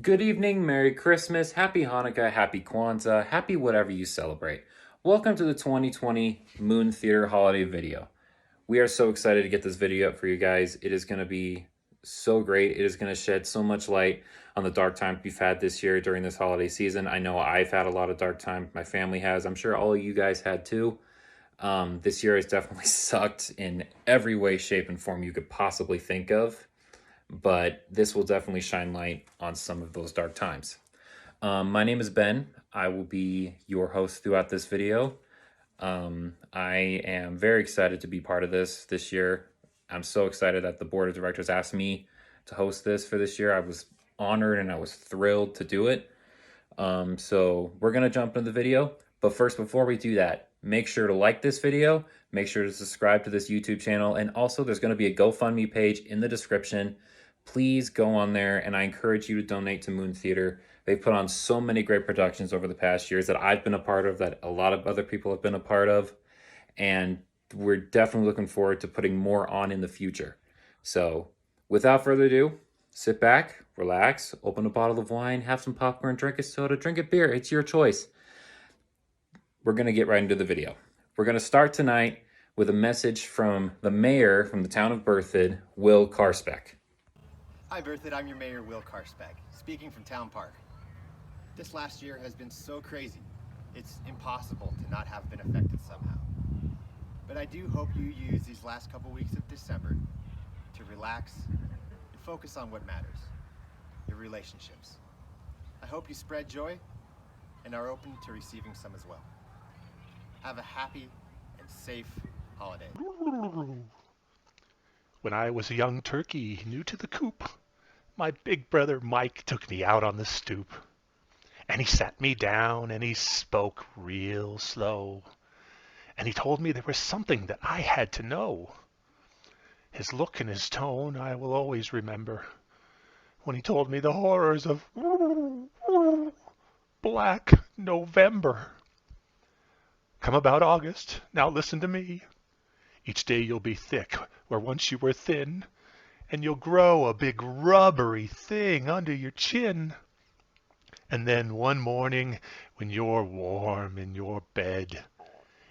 Good evening, Merry Christmas, Happy Hanukkah, Happy Kwanzaa, Happy whatever you celebrate. Welcome to the 2020 Moon Theater holiday video. We are so excited to get this video up for you guys. It is going to be so great. It is going to shed so much light on the dark times we've had this year during this holiday season. I know I've had a lot of dark time. My family has. I'm sure all of you guys had too. This year has definitely sucked in every way, shape, and form you could possibly think of, but this will definitely shine light on some of those dark times. My name is Ben. I will be your host throughout this video. I am very excited to be part of this year. I'm so excited that the board of directors asked me to host this for this year. I was honored and I was thrilled to do it. So we're going to jump into the video. But first, before we do that, make sure to like this video, make sure to subscribe to this YouTube channel, and also there's going to be a GoFundMe page in the description. Please go on there, and I encourage you to donate to Moon Theater. They've put on so many great productions over the past years that I've been a part of, that a lot of other people have been a part of, and we're definitely looking forward to putting more on in the future. So without further ado, sit back, relax, open a bottle of wine, have some popcorn, drink a soda, drink a beer. It's your choice. We're going to get right into the video. We're going to start tonight with a message from the mayor from the town of Berthoud, Will Karspeck. Hi Berthoud, I'm your mayor, Will Karspeck, speaking from Town Park. This last year has been so crazy, it's impossible to not have been affected somehow. But I do hope you use these last couple weeks of December to relax and focus on what matters, your relationships. I hope you spread joy and are open to receiving some as well. Have a happy and safe holiday. When I was a young turkey, new to the coop, my big brother Mike took me out on the stoop. And he sat me down and he spoke real slow. And he told me there was something that I had to know. His look and his tone I will always remember. When he told me the horrors of Black November. Come about August, now listen to me. Each day you'll be thick where once you were thin, and you'll grow a big rubbery thing under your chin. And then one morning, when you're warm in your bed,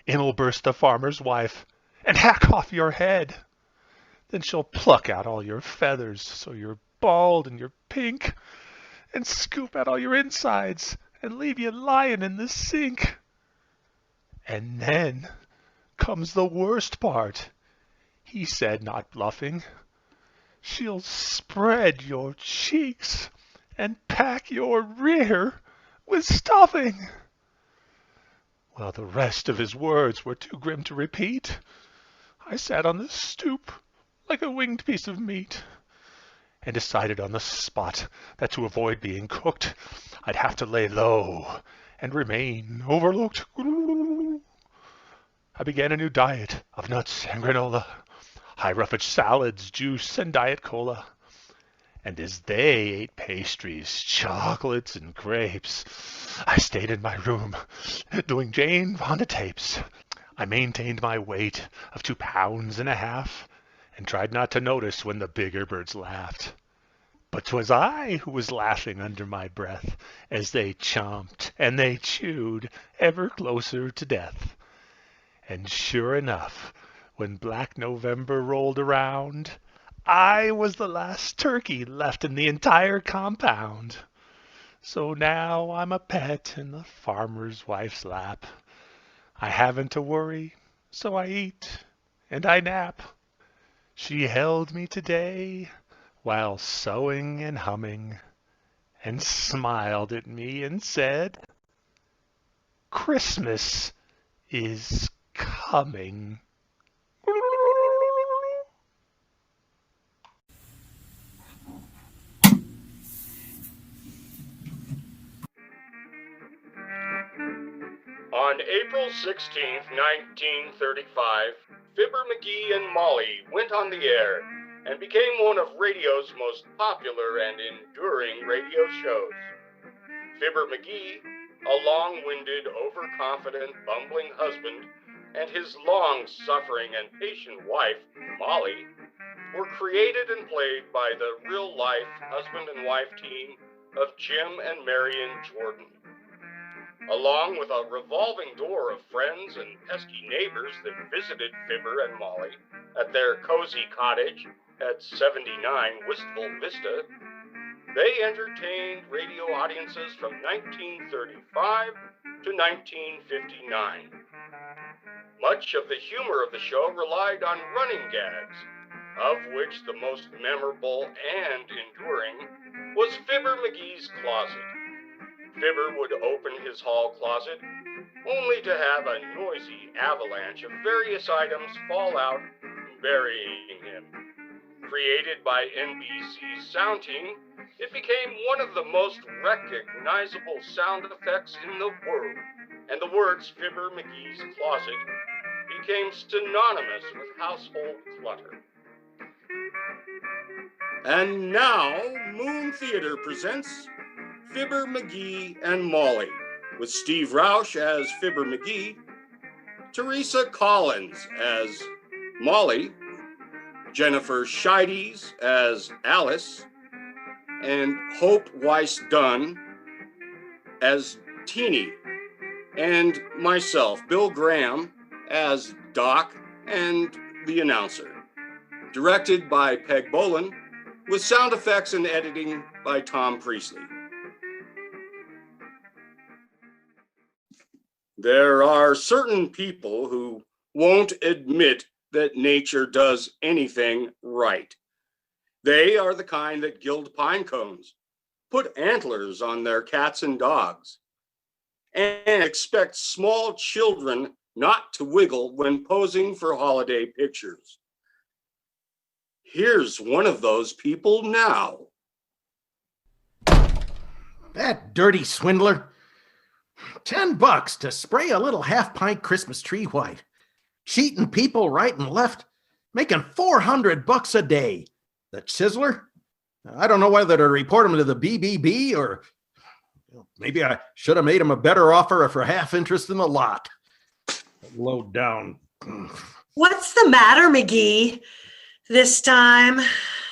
in'll burst the farmer's wife and hack off your head. Then she'll pluck out all your feathers so you're bald and you're pink, and scoop out all your insides and leave you lying in the sink. And then comes the worst part, he said, not bluffing. She'll spread your cheeks and pack your rear with stuffing. Well, the rest of his words were too grim to repeat. I sat on the stoop like a winged piece of meat, and decided on the spot that to avoid being cooked, I'd have to lay low and remain overlooked. I began a new diet of nuts and granola, high roughage salads, juice, and diet cola. And as they ate pastries, chocolates, and grapes, I stayed in my room doing Jane Fonda tapes. I maintained my weight of 2.5 pounds, and tried not to notice when the bigger birds laughed. But 'twas I who was laughing under my breath as they chomped and they chewed ever closer to death. And sure enough, when Black November rolled around, I was the last turkey left in the entire compound. So now I'm a pet in the farmer's wife's lap. I haven't to worry, so I eat and I nap. She held me today while sewing and humming, and smiled at me and said, Christmas is coming. On April 16, 1935, Fibber McGee and Molly went on the air and became one of radio's most popular and enduring radio shows. Fibber McGee, a long-winded, overconfident, bumbling husband, and his long-suffering and patient wife, Molly, were created and played by the real-life husband and wife team of Jim and Marion Jordan. Along with a revolving door of friends and pesky neighbors that visited Fibber and Molly at their cozy cottage at 79 Wistful Vista, they entertained radio audiences from 1935 to 1959. Much of the humor of the show relied on running gags, of which the most memorable and enduring was Fibber McGee's closet. Fibber would open his hall closet only to have a noisy avalanche of various items fall out, burying him. Created by NBC's sound team, it became one of the most recognizable sound effects in the world, and the words Fibber McGee's closet became synonymous with household clutter. And now, Moon Theater presents Fibber McGee and Molly, with Steve Roush as Fibber McGee, Teresa Collins as Molly, Jennifer Scheides as Alice, and Hope Weiss-Dunn as Teeny, and myself, Bill Graham, as Doc and the announcer. Directed by Peg Bolin, with sound effects and editing by Tom Priestley. There are certain people who won't admit that nature does anything right. They are the kind that gild pine cones, put antlers on their cats and dogs, and expect small children not to wiggle when posing for holiday pictures. Here's one of those people now. That dirty swindler. $10 to spray a little half-pint Christmas tree white. Cheating people right and left, making $400 a day. The chiseler? I don't know whether to report him to the BBB or maybe I should have made him a better offer for half interest in the lot. Low down. What's the matter, McGee? This time?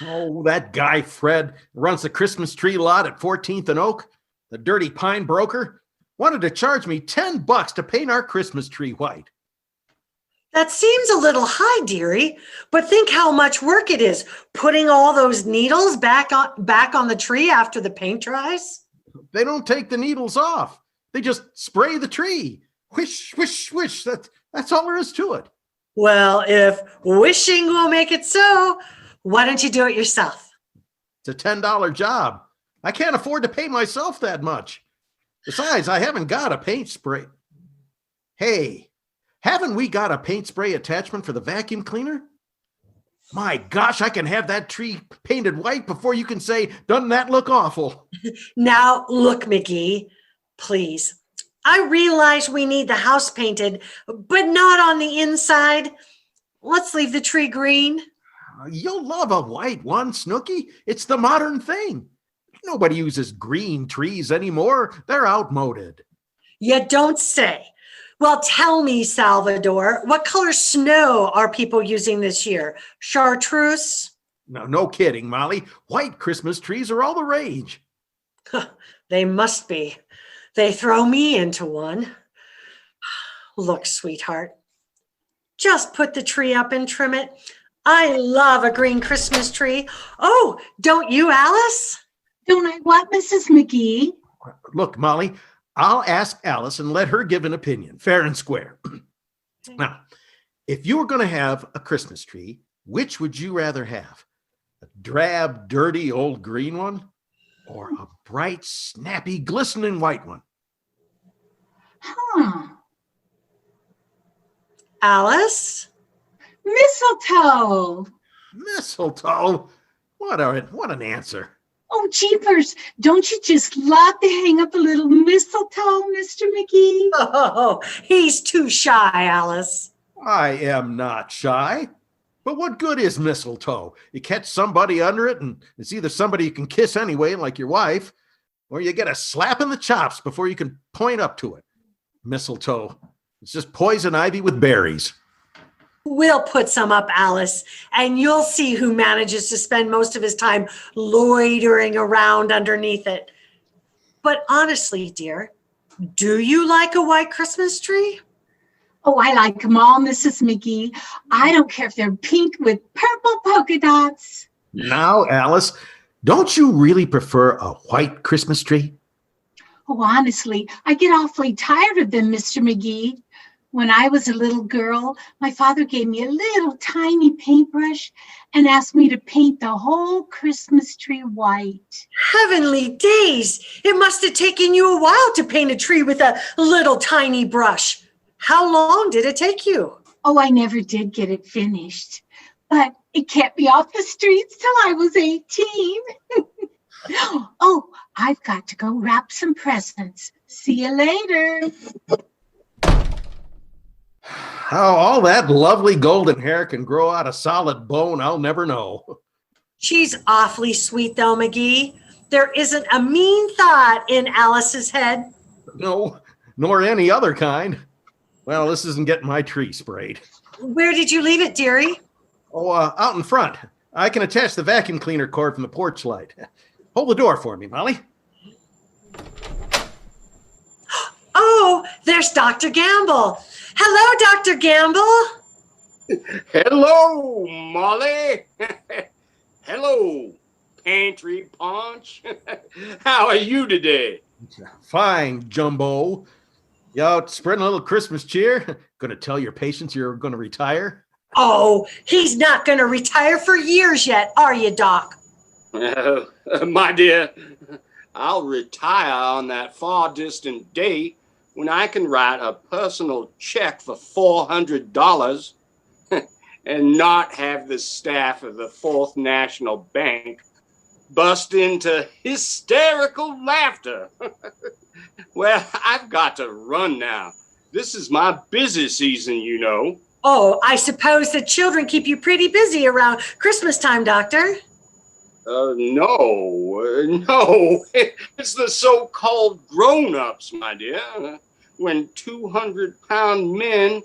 Oh, that guy, Fred, runs the Christmas tree lot at 14th and Oak, the dirty pine broker, wanted to charge me $10 to paint our Christmas tree white. That seems a little high, dearie, but think how much work it is putting all those needles back on the tree after the paint dries. They don't take the needles off. They just spray the tree. Whish, whish, whish. That's all there is to it. Well, if wishing will make it so, why don't you do it yourself? It's a $10 job. I can't afford to pay myself that much. Besides, I haven't got a paint spray. Hey, haven't we got a paint spray attachment for the vacuum cleaner? My gosh, I can have that tree painted white before you can say, doesn't that look awful? Now, look, McGee, please. I realize we need the house painted, but not on the inside. Let's leave the tree green. You'll love a white one, Snooky. It's the modern thing. Nobody uses green trees anymore. They're outmoded. You don't say. Well, tell me, Salvador, what color snow are people using this year? Chartreuse? No kidding, Molly. White Christmas trees are all the rage. They must be. They throw me into one. Look, sweetheart, just put the tree up and trim it. I love a green Christmas tree. Oh, don't you, Alice? Don't I what, Mrs. McGee? Look, Molly, I'll ask Alice and let her give an opinion, fair and square. Now, if you were going to have a Christmas tree, which would you rather have? A drab, dirty, old green one? Or a bright, snappy, glistening white one? Alice? Mistletoe. Mistletoe? What an answer. Oh, jeepers. Don't you just love to hang up a little mistletoe, Mr. McGee? Oh, he's too shy, Alice. I am not shy. But what good is mistletoe? You catch somebody under it, and it's either somebody you can kiss anyway, like your wife, or you get a slap in the chops before you can point up to it. Mistletoe. It's just poison ivy with berries. We'll put some up, Alice, and you'll see who manages to spend most of his time loitering around underneath it. But honestly, dear, do you like a white Christmas tree? Oh, I like them all, Mrs. McGee. I don't care if they're pink with purple polka dots. Now, Alice, don't you really prefer a white Christmas tree? Oh, honestly, I get awfully tired of them, Mr. McGee. When I was a little girl, my father gave me a little tiny paintbrush and asked me to paint the whole Christmas tree white. Heavenly days! It must have taken you a while to paint a tree with a little tiny brush. How long did it take you? Oh, I never did get it finished, but it kept me off the streets till I was 18. Oh, I've got to go wrap some presents. See you later. How all that lovely golden hair can grow out of solid bone, I'll never know. She's awfully sweet, though, McGee. There isn't a mean thought in Alice's head. No, nor any other kind. Well, this isn't getting my tree sprayed. Where did you leave it, dearie? Oh, out in front. I can attach the vacuum cleaner cord from the porch light. Hold the door for me, Molly. Oh, there's Dr. Gamble. Hello, Dr. Gamble. Hello, Molly. Hello, Pantry Punch. How are you today? Fine, Jumbo. You out spreading a little Christmas cheer? Gonna tell your patients you're gonna retire? Oh, he's not going to retire for years yet, are you, Doc? My dear, I'll retire on that far distant day when I can write a personal check for $400 and not have the staff of the Fourth National Bank bust into hysterical laughter. Well, I've got to run now. This is my busy season, you know. Oh, I suppose the children keep you pretty busy around Christmas time, Doctor. No. It's the so-called grown-ups, my dear. When 200-pound men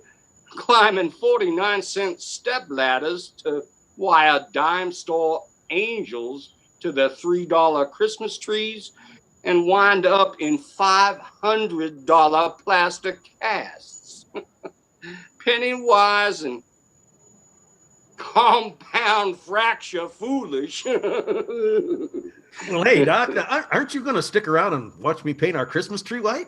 climbing 49-cent step ladders to wire dime store angels to their $3 Christmas trees and wind up in $500 plastic casts. Penny-wise and compound fracture foolish. Well, hey, Doc, aren't you going to stick around and watch me paint our Christmas tree white?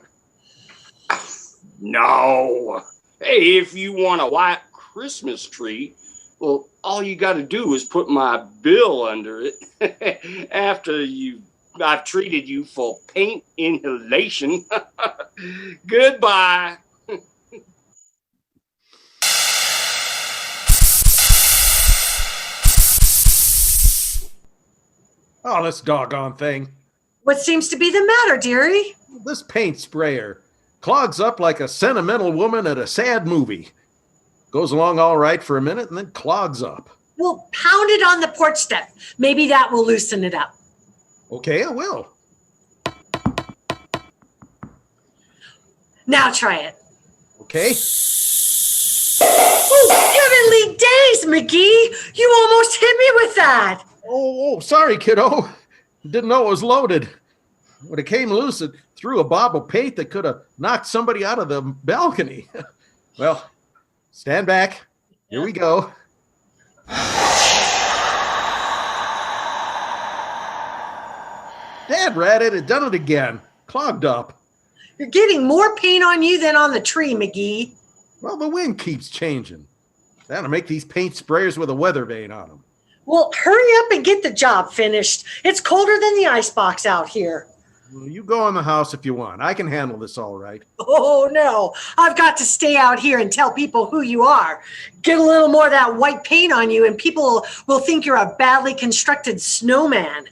No. Hey, if you want a white Christmas tree, well, all you got to do is put my bill under it after I've treated you for paint inhalation. Goodbye. Oh, this doggone thing. What seems to be the matter, dearie? This paint sprayer clogs up like a sentimental woman at a sad movie. Goes along all right for a minute and then clogs up. Well, pound it on the porch step. Maybe that will loosen it up. Okay, I will. Now try it. Okay. Oh, heavenly days, McGee! You almost hit me with that. Oh, sorry, kiddo. Didn't know it was loaded. When it came loose, it threw a bob of paint that could have knocked somebody out of the balcony. Well, stand back. Here we go. Dad rat it had done it again. Clogged up. You're getting more paint on you than on the tree, McGee. Well, the wind keeps changing. That'll make these paint sprayers with a weather vane on them. Well, hurry up and get the job finished. It's colder than the icebox out here. Well, you go in the house if you want. I can handle this all right. Oh, no. I've got to stay out here and tell people who you are. Get a little more of that white paint on you and people will think you're a badly constructed snowman.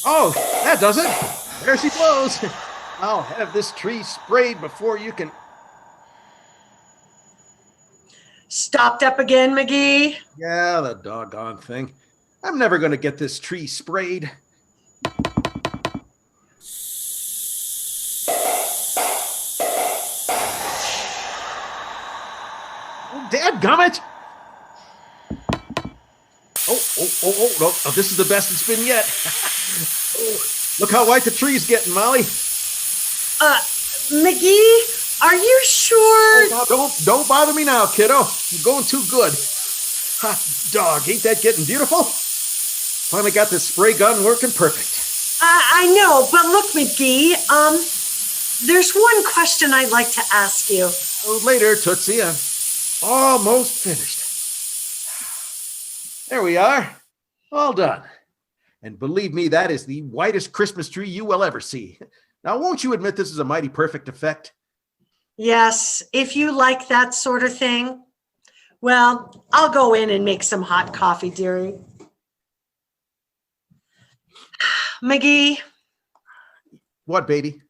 Oh, that does it. There she blows. I'll have this tree sprayed before you can... Stopped up again, McGee? Yeah, the doggone thing. I'm never going to get this tree sprayed. Oh, dadgummit! Oh, No, this is the best it's been yet. Look how white the tree's getting, Molly. McGee, are you sure? Don't bother me now, kiddo. You're going too good. Hot dog, ain't that getting beautiful? Finally got this spray gun working perfect. I know, but look, McGee, there's one question I'd like to ask you. Later, Tootsie. I'm almost finished. There we are. All done. And believe me, that is the whitest Christmas tree you will ever see. Now, won't you admit this is a mighty perfect effect? Yes, if you like that sort of thing. Well, I'll go in and make some hot coffee, dearie. McGee. What, baby?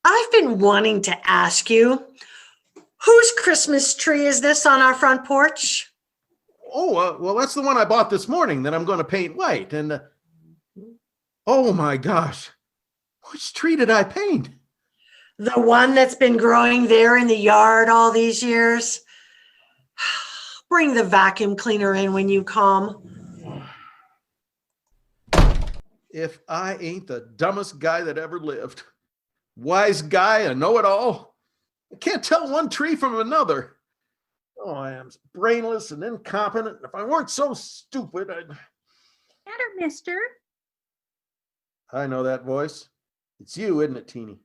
I've been wanting to ask you, whose Christmas tree is this on our front porch? Oh, well, that's the one I bought this morning that I'm going to paint white. And, oh my gosh, which tree did I paint? The one that's been growing there in the yard all these years? Bring the vacuum cleaner in when you come. If I ain't the dumbest guy that ever lived. Wise guy, a know-it-all. I can't tell one tree from another. Oh, I am brainless and incompetent. If I weren't so stupid, I'd... Matter, mister. I know that voice. It's you, isn't it, Teeny?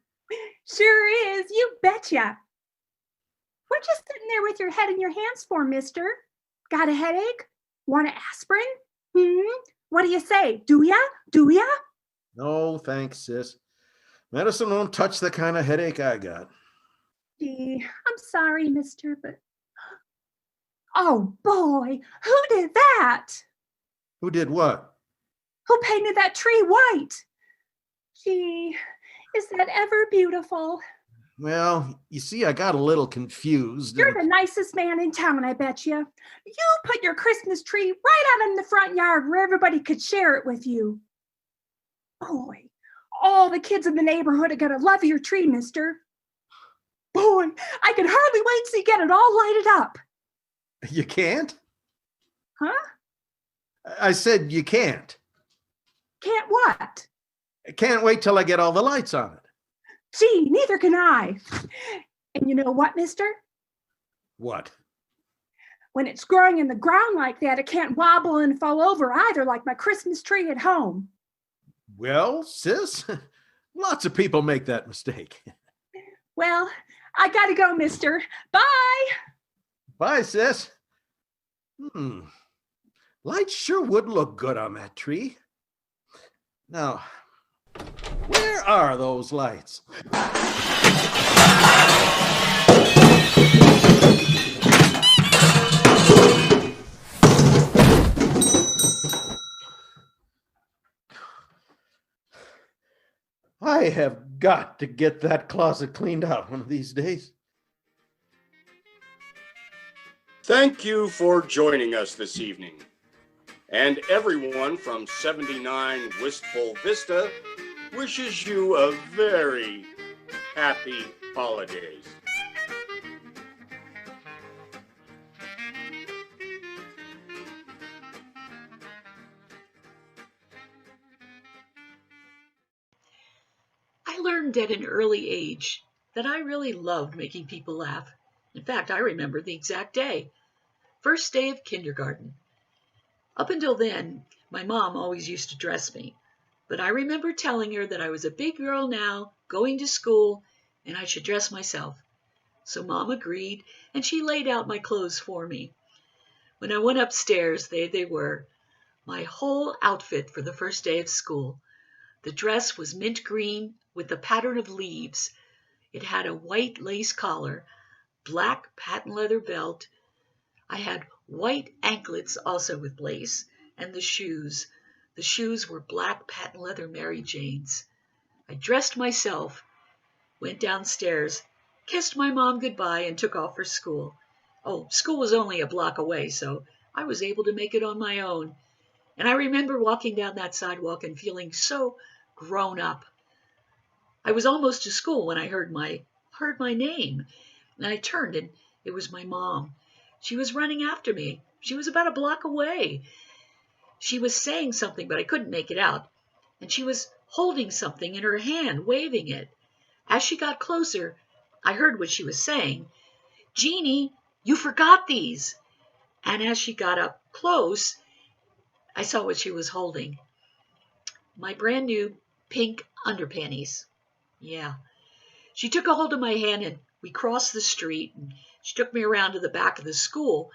Sure is. You betcha. What you sitting there with your head in your hands for, mister? Got a headache? Want an aspirin? What do you say? Do ya? Do ya? No, thanks, sis. Medicine won't touch the kind of headache I got. Gee, I'm sorry, mister, but... Oh, boy, who did that? Who did what? Who painted that tree white? Gee, is that ever beautiful? Well, you see, I got a little confused. You're the nicest man in town, I bet you. You put your Christmas tree right out in the front yard where everybody could share it with you. Boy, all the kids in the neighborhood are gonna love your tree, mister. Boy, I can hardly wait to get it all lighted up. You can't? Huh? I said you can't. Can't what? I can't wait till I get all the lights on it. Gee, neither can I. And you know what, mister? What? When it's growing in the ground like that, it can't wobble and fall over either, like my Christmas tree at home. Well, sis, lots of people make that mistake. Well, I gotta go, mister. Bye. Bye, sis. Lights sure would look good on that tree. Now, where are those lights? I have got to get that closet cleaned out one of these days. Thank you for joining us this evening. And everyone from 79 Wistful Vista wishes you a very happy holidays. I learned at an early age that I really loved making people laugh. In fact, I remember the exact day. First day of kindergarten. Up until then, my mom always used to dress me. But I remember telling her that I was a big girl now, going to school, and I should dress myself. So Mom agreed, and she laid out my clothes for me. When I went upstairs, there they were, my whole outfit for the first day of school. The dress was mint green with a pattern of leaves. It had a white lace collar, black patent leather belt. I had white anklets also with lace, and the shoes. The shoes were black patent leather Mary Janes. I dressed myself, went downstairs, kissed my mom goodbye, and took off for school. Oh, school was only a block away, so I was able to make it on my own. And I remember walking down that sidewalk and feeling so grown up. I was almost to school when I heard my name, and I turned, and it was my mom. She was running after me. She was about a block away. She was saying something, but I couldn't make it out. And she was holding something in her hand, waving it. As she got closer, I heard what she was saying. "Jeannie, you forgot these." And as she got up close, I saw what she was holding. My brand new pink underpanties. Yeah. She took a hold of my hand and we crossed the street, and she took me around to the back of the school,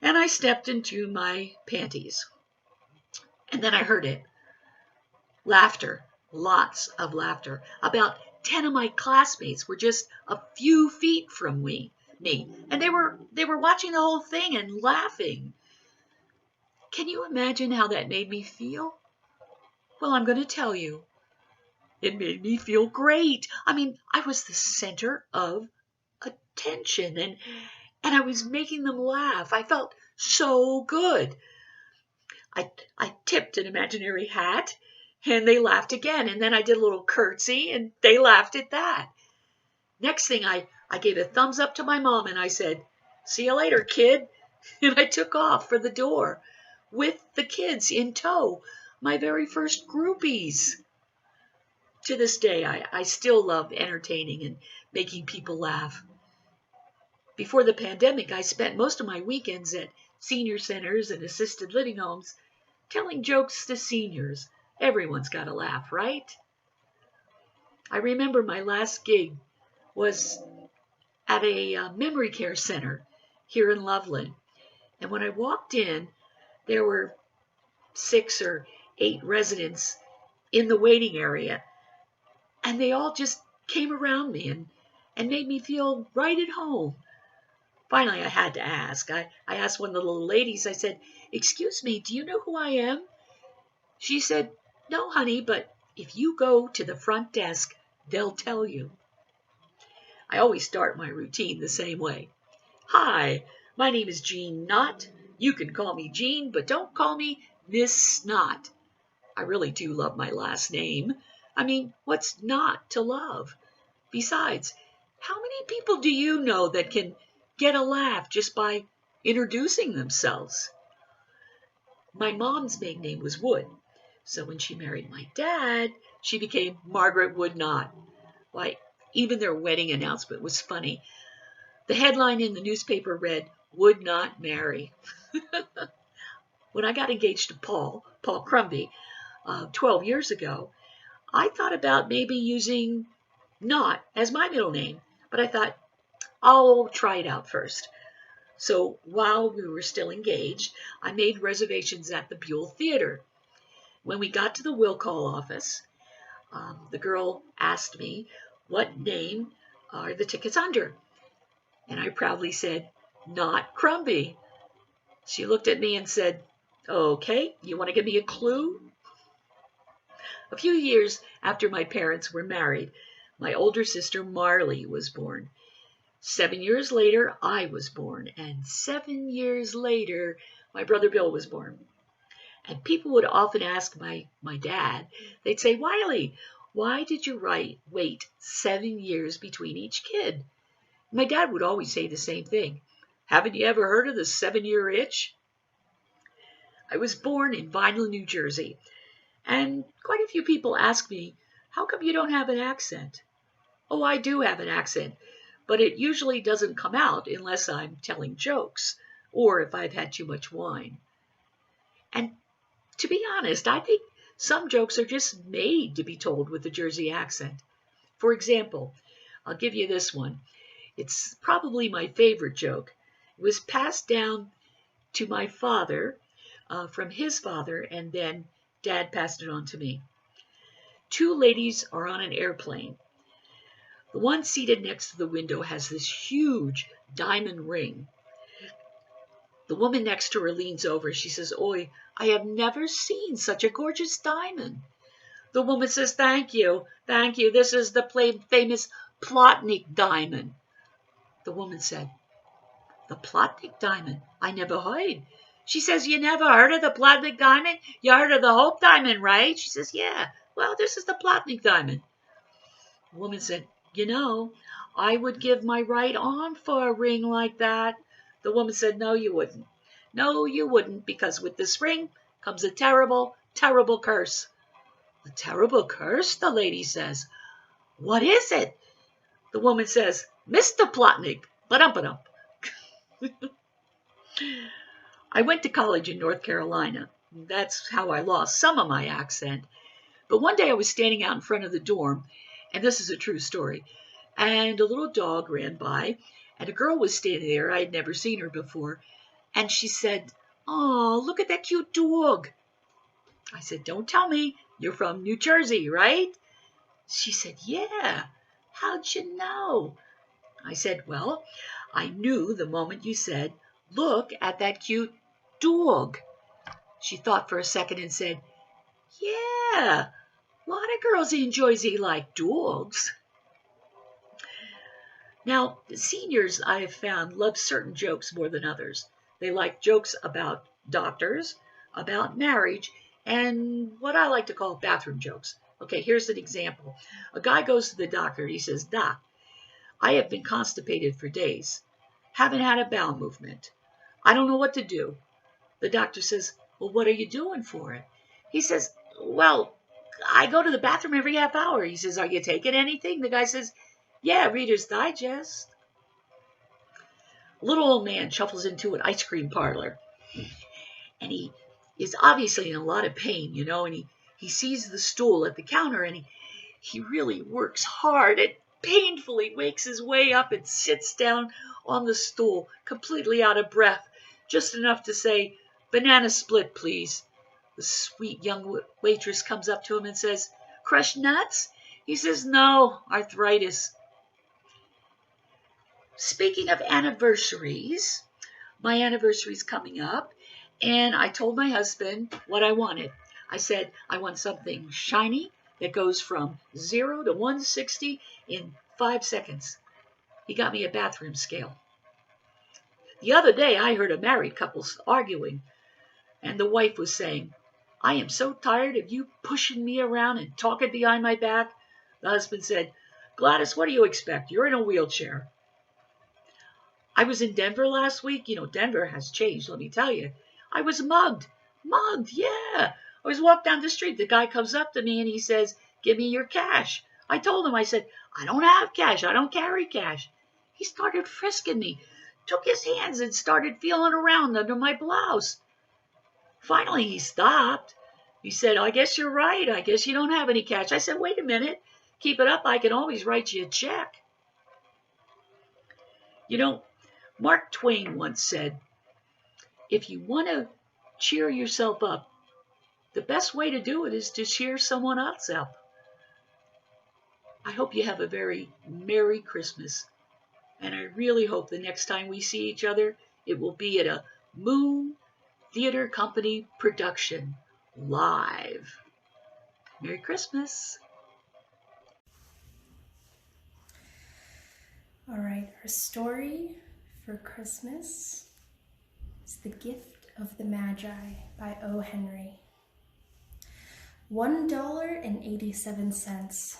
and I stepped into my panties. And then I heard it. Laughter. Lots of laughter. About 10 of my classmates were just a few feet from me. And they were watching the whole thing and laughing. Can you imagine how that made me feel? Well, I'm going to tell you. It made me feel great. I mean, I was the center of attention, and I was making them laugh. I felt so good. I tipped an imaginary hat, and they laughed again. And then I did a little curtsy, and they laughed at that. Next thing, I gave a thumbs up to my mom, and I said, "See you later, kid." And I took off for the door with the kids in tow, my very first groupies. To this day, I still love entertaining and making people laugh. Before the pandemic, I spent most of my weekends at senior centers and assisted living homes telling jokes to seniors. Everyone's got to laugh, right? I remember my last gig was at a memory care center here in Loveland. And when I walked in, there were 6 or 8 residents in the waiting area. And they all just came around me and made me feel right at home. Finally, I had to ask. I asked one of the little ladies, I said, "Excuse me, do you know who I am?" She said, "No, honey, but if you go to the front desk, they'll tell you." I always start my routine the same way. "Hi, my name is Jean Knott. You can call me Jean, but don't call me Miss Knott. I really do love my last name. I mean, what's not to love? Besides, how many people do you know that can get a laugh just by introducing themselves?" My mom's maiden name was Wood, so when she married my dad, she became Margaret Wood Knott. Why, even their wedding announcement was funny. The headline in the newspaper read, "Would not marry." When I got engaged to Paul Crumby, 12 years ago, I thought about maybe using Knott as my middle name, but I thought, I'll try it out first. So while we were still engaged, I made reservations at the Buell Theater. When we got to the will call office, the girl asked me, "What name are the tickets under?" And I proudly said, "Knott Crumby." She looked at me and said, "Okay, you want to give me a clue?" A few years after my parents were married, my older sister Marley was born. 7 years later, I was born. And 7 years later, my brother Bill was born. And people would often ask my dad, they'd say, "Wiley, why did you wait 7 years between each kid?" My dad would always say the same thing. "Haven't you ever heard of the 7-year itch?" I was born in Vineland, New Jersey. And quite a few people ask me, "How come you don't have an accent?" Oh, I do have an accent, but it usually doesn't come out unless I'm telling jokes or if I've had too much wine. And to be honest, I think some jokes are just made to be told with a Jersey accent. For example, I'll give you this one. It's probably my favorite joke. It was passed down to my father from his father, and then Dad passed it on to me. 2 ladies are on an airplane. The one seated next to the window has this huge diamond ring. The woman next to her leans over. She says, "Oi, I have never seen such a gorgeous diamond." The woman says, Thank you. This is the famous Plotnik diamond." The woman said, "The Plotnik diamond? I never heard." She says, "You never heard of the Plotnik diamond? You heard of the Hope diamond, right?" She says, "Yeah, well, this is the Plotnik diamond." The woman said, "You know, I would give my right arm for a ring like that." The woman said, "No, you wouldn't. No, you wouldn't, because with this ring comes a terrible, terrible curse. A terrible curse, the lady says. What is it? The woman says, Mr. Plotnik, ba-dum. I went to college in North Carolina. That's how I lost some of my accent. But one day I was standing out in front of the dorm, and this is a true story, and a little dog ran by, and a girl was standing there. I had never seen her before, and she said, "Oh, look at that cute dog." I said, "Don't tell me you're from New Jersey, right?" She said, "Yeah. How'd you know?" I said, "Well, I knew the moment you said, 'Look at that cute dog.'" She thought for a second and said, "Yeah, a lot of girls in Jersey like dogs." Now, the seniors, I have found, love certain jokes more than others. They like jokes about doctors, about marriage, and what I like to call bathroom jokes. Okay, here's an example. A guy goes to the doctor. He says, "Doc, I have been constipated for days. Haven't had a bowel movement. I don't know what to do." The doctor says, "Well, what are you doing for it?" He says, "Well, I go to the bathroom every half hour." He says, "Are you taking anything?" The guy says, "Yeah, Reader's Digest." A little old man shuffles into an ice cream parlor, and he is obviously in a lot of pain, and he sees the stool at the counter, and he really works hard and painfully makes his way up and sits down on the stool, completely out of breath, just enough to say, "Banana split, please." The sweet young waitress comes up to him and says, "Crushed nuts?" He says, "No, arthritis." Speaking of anniversaries, my anniversary's coming up, and I told my husband what I wanted. I said, I want something shiny that goes from 0 to 160 in 5 seconds. He got me a bathroom scale. The other day, I heard a married couple arguing, and the wife was saying, "I am so tired of you pushing me around and talking behind my back." The husband said, "Gladys, what do you expect? You're in a wheelchair." I was in Denver last week. Denver has changed, let me tell you. I was mugged, yeah. I was walking down the street. The guy comes up to me and he says, "Give me your cash." I told him, I said, "I don't have cash. I don't carry cash." He started frisking me, took his hands and started feeling around under my blouse. Finally, he stopped. He said, "I guess you're right. I guess you don't have any cash." I said, "Wait a minute. Keep it up. I can always write you a check." Mark Twain once said, "If you want to cheer yourself up, the best way to do it is to cheer someone else up." I hope you have a very Merry Christmas, and I really hope the next time we see each other, it will be at a Moon Theater Company production, live. Merry Christmas. All right, our story for Christmas is The Gift of the Magi by O. Henry. $1.87,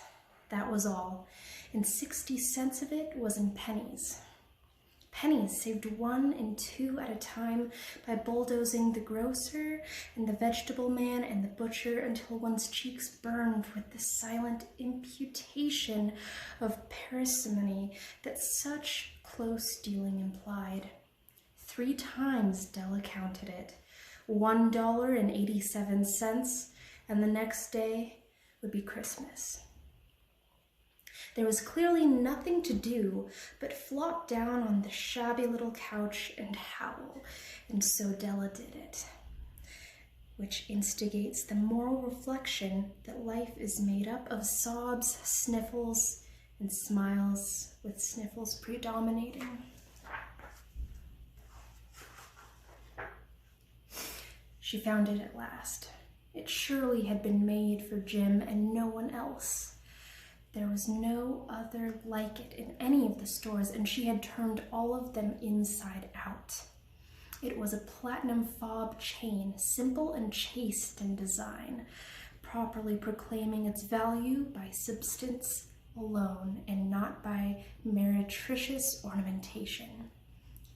that was all, and 60 cents of it was in pennies. Pennies saved 1 and 2 at a time by bulldozing the grocer and the vegetable man and the butcher until one's cheeks burned with the silent imputation of parsimony that such close dealing implied. 3 times Della counted it, $1.87, and the next day would be Christmas. There was clearly nothing to do but flop down on the shabby little couch and howl, and so Della did it, which instigates the moral reflection that life is made up of sobs, sniffles, and smiles, with sniffles predominating. She found it at last. It surely had been made for Jim and no one else. There was no other like it in any of the stores, and she had turned all of them inside out. It was a platinum fob chain, simple and chaste in design, properly proclaiming its value by substance alone and not by meretricious ornamentation.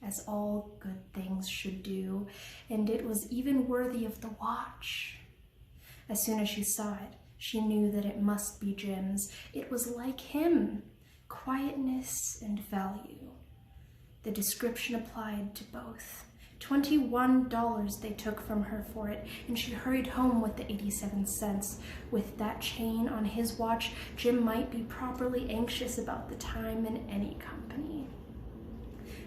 as all good things should do, and it was even worthy of the watch. As soon as she saw it, she knew that it must be Jim's. It was like him, quietness and value. The description applied to both. $21 they took from her for it, and she hurried home with the 87 cents. With that chain on his watch, Jim might be properly anxious about the time in any company.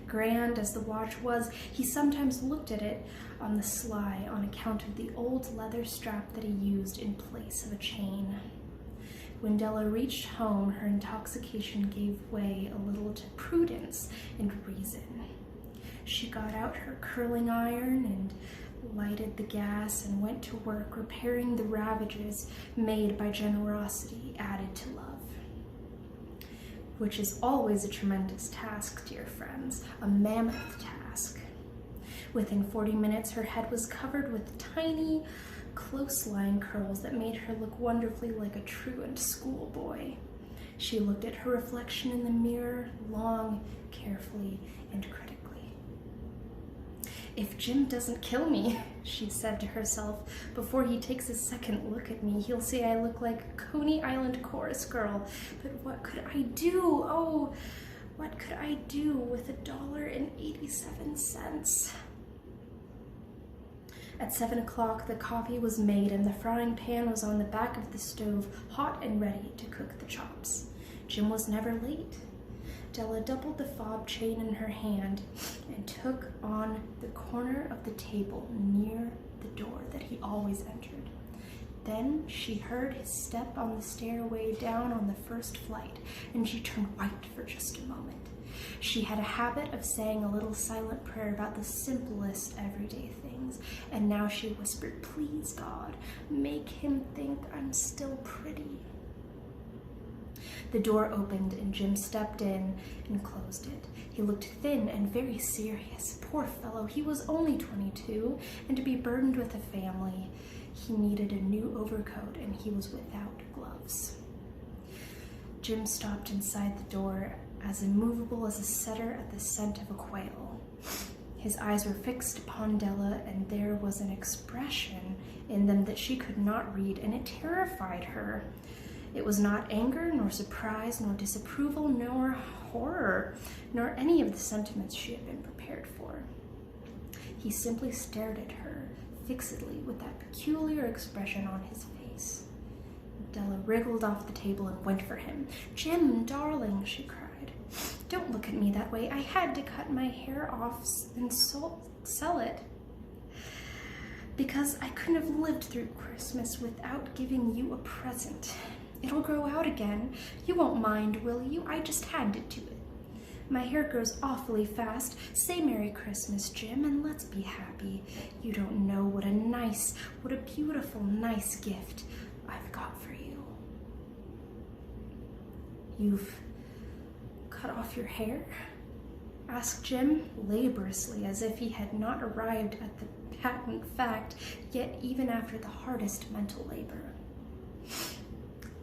Grand as the watch was, he sometimes looked at it on the sly on account of the old leather strap that he used in place of a chain. When Della reached home, her intoxication gave way a little to prudence and reason. She got out her curling iron and lighted the gas and went to work repairing the ravages made by generosity added to love. Which is always a tremendous task, dear friends, a mammoth task. Within 40 minutes, her head was covered with tiny, close-lying curls that made her look wonderfully like a truant schoolboy. She looked at her reflection in the mirror long, carefully, and critically. If Jim doesn't kill me, she said to herself, before he takes a second look at me, he'll say I look like a Coney Island chorus girl. But what could I do? Oh, what could I do with $1.87? At 7 o'clock, the coffee was made and the frying pan was on the back of the stove, hot and ready to cook the chops. Jim was never late. Della doubled the fob chain in her hand and took on the corner of the table near the door that he always entered. Then she heard his step on the stairway down on the first flight, and she turned white for just a moment. She had a habit of saying a little silent prayer about the simplest everyday things, and now she whispered, "Please, God, make him think I'm still pretty." The door opened and Jim stepped in and closed it. He looked thin and very serious. Poor fellow, he was only 22, and to be burdened with a family, he needed a new overcoat and he was without gloves. Jim stopped inside the door, as immovable as a setter at the scent of a quail. His eyes were fixed upon Della, and there was an expression in them that she could not read, and it terrified her. It was not anger, nor surprise, nor disapproval, nor horror, nor any of the sentiments she had been prepared for. He simply stared at her fixedly with that peculiar expression on his face. Della wriggled off the table and went for him. "Jim, darling," she cried, "don't look at me that way. I had to cut my hair off and sell it. Because I couldn't have lived through Christmas without giving you a present. It'll grow out again. You won't mind, will you? I just had to do it. My hair grows awfully fast. Say Merry Christmas, Jim, and let's be happy. You don't know what a beautiful, nice gift I've got for you." "You've cut off your hair?" asked Jim, laboriously, as if he had not arrived at the patent fact, yet even after the hardest mental labor.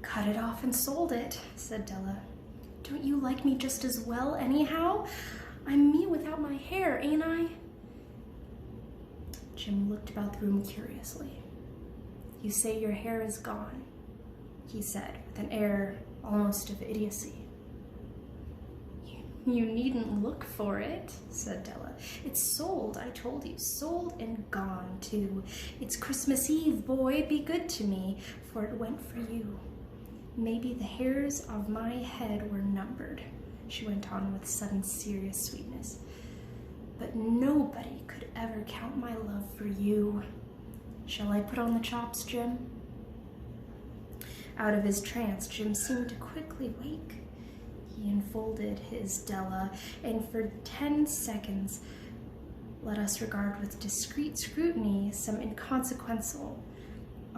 "Cut it off and sold it," said Della. "Don't you like me just as well, anyhow? I'm me without my hair, ain't I?" Jim looked about the room curiously. "You say your hair is gone," he said, with an air almost of idiocy. "You needn't look for it," said Della. "It's sold, I told you. Sold and gone, too. It's Christmas Eve, boy. Be good to me, for it went for you. Maybe the hairs of my head were numbered," she went on with sudden serious sweetness. "But nobody could ever count my love for you. Shall I put on the chops, Jim?" Out of his trance, Jim seemed to quickly wake. He unfolded his Della, and for 10 seconds let us regard with discreet scrutiny some inconsequential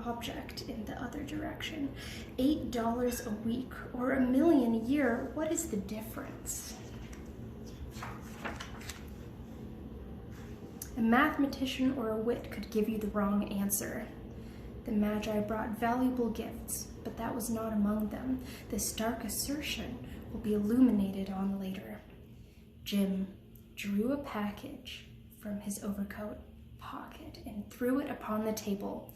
object in the other direction. $8 a week or $1 million a year, what is the difference? A mathematician or a wit could give you the wrong answer. The Magi brought valuable gifts, but that was not among them. This dark assertion will be illuminated on later. Jim drew a package from his overcoat pocket and threw it upon the table.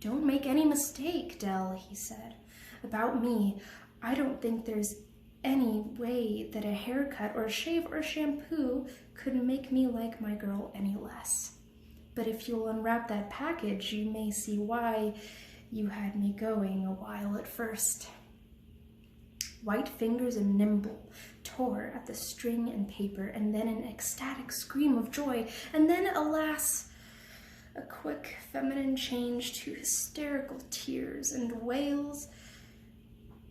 "Don't make any mistake, Dell," he said. "About me, I don't think there's any way that a haircut or a shave or shampoo could make me like my girl any less. But if you'll unwrap that package, you may see why you had me going a while at first." White fingers and nimble tore at the string and paper, and then an ecstatic scream of joy, and then, alas, a quick feminine change to hysterical tears and wails,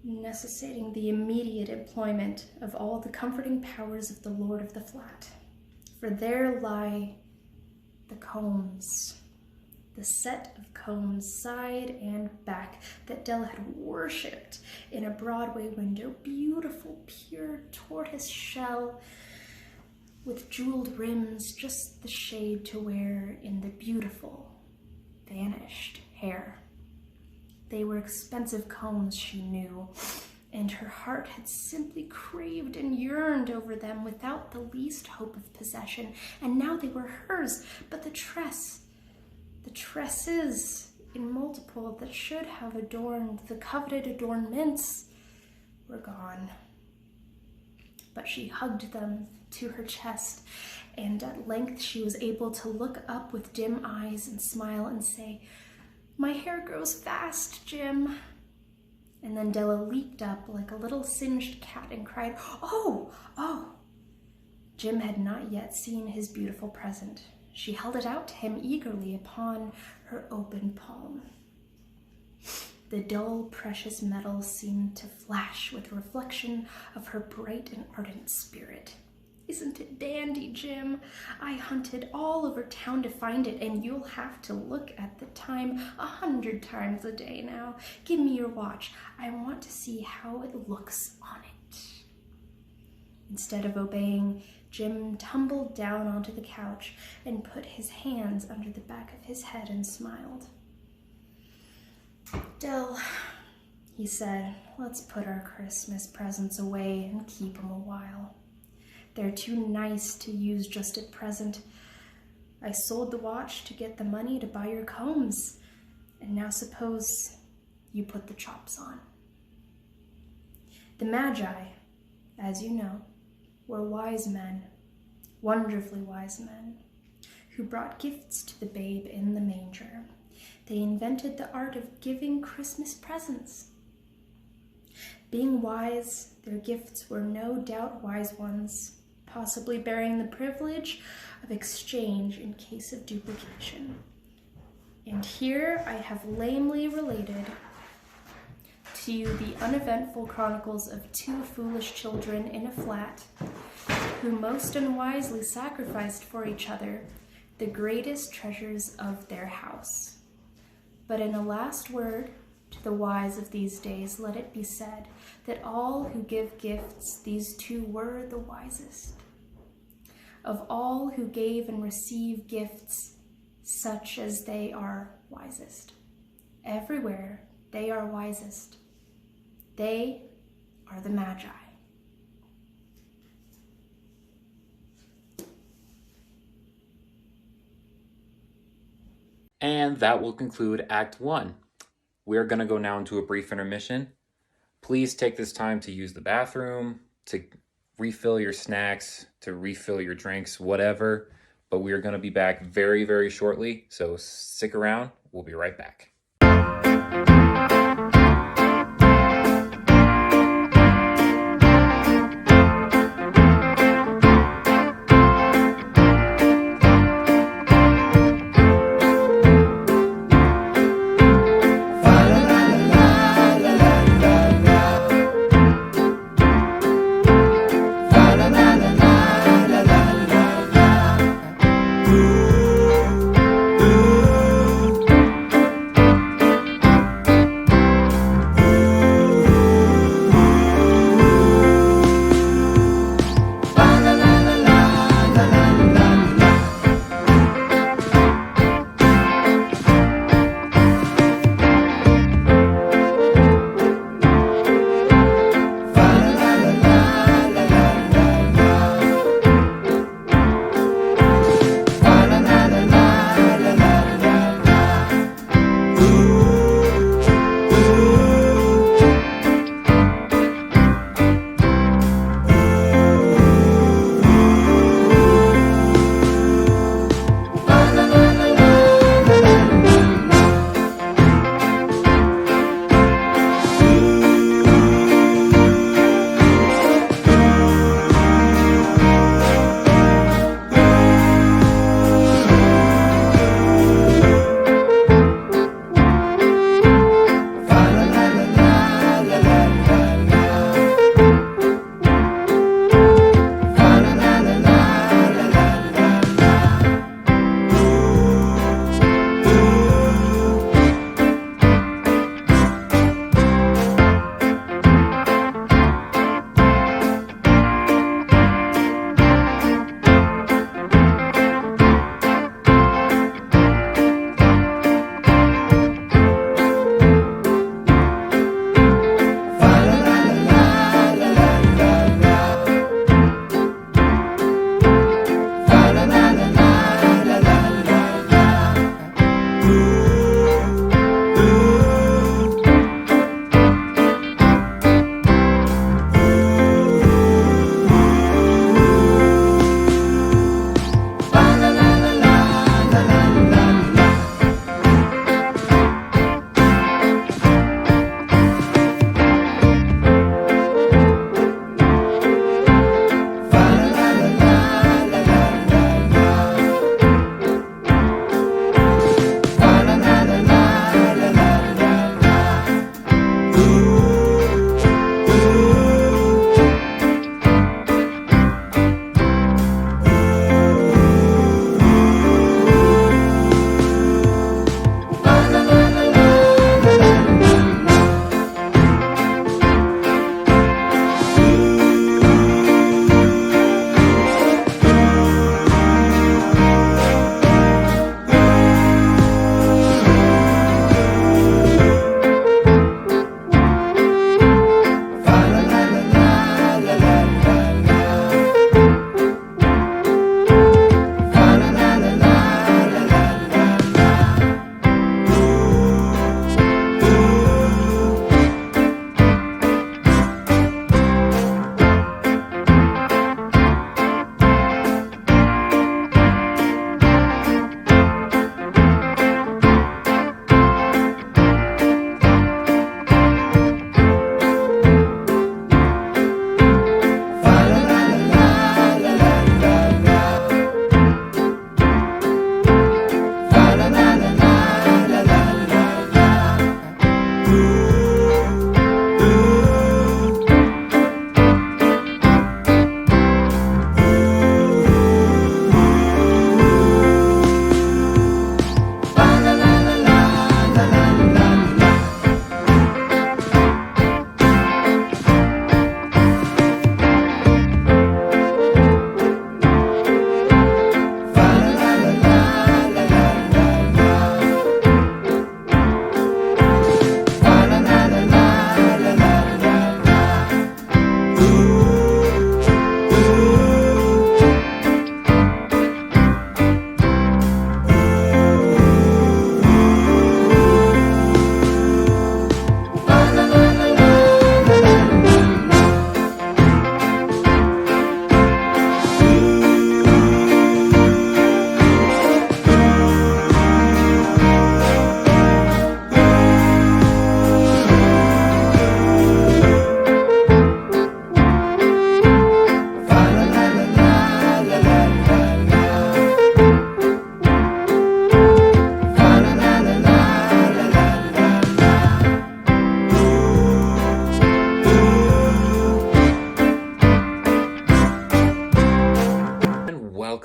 necessitating the immediate employment of all the comforting powers of the lord of the flat. For there lie the combs, the set of combs side and back that Dell had worshipped in a Broadway window, beautiful, pure tortoise shell with jeweled rims, just the shade to wear in the beautiful, vanished hair. They were expensive combs, she knew, and her heart had simply craved and yearned over them without the least hope of possession. And now they were hers, but the tresses in multiple that should have adorned the coveted adornments were gone. But she hugged them to her chest, and at length she was able to look up with dim eyes and smile and say, "My hair grows fast, Jim." And then Della leaped up like a little singed cat and cried, "Oh, oh!" Jim had not yet seen his beautiful present. She held it out to him eagerly upon her open palm. The dull, precious metal seemed to flash with a reflection of her bright and ardent spirit. "Isn't it dandy, Jim? I hunted all over town to find it, and you'll have to look at the time 100 times a day now. Give me your watch. I want to see how it looks on it." Instead of obeying, Jim tumbled down onto the couch and put his hands under the back of his head and smiled. "Dell," he said, "let's put our Christmas presents away and keep them a while. They're too nice to use just at present. I sold the watch to get the money to buy your combs, and now suppose you put the chops on." The Magi, as you know, were wise men, wonderfully wise men, who brought gifts to the babe in the manger. They invented the art of giving Christmas presents. Being wise, their gifts were no doubt wise ones, possibly bearing the privilege of exchange in case of duplication. And here I have lamely related to you the uneventful chronicles of two foolish children in a flat who most unwisely sacrificed for each other the greatest treasures of their house. But in a last word to the wise of these days, let it be said that all who give gifts, these two were the wisest. Of all who gave and received gifts, such as they are wisest. Everywhere they are wisest. They are the Magi. And that will conclude Act 1. We're going to go now into a brief intermission. Please take this time to use the bathroom, to refill your snacks, to refill your drinks, whatever. But we are going to be back very, very shortly. So stick around. We'll be right back.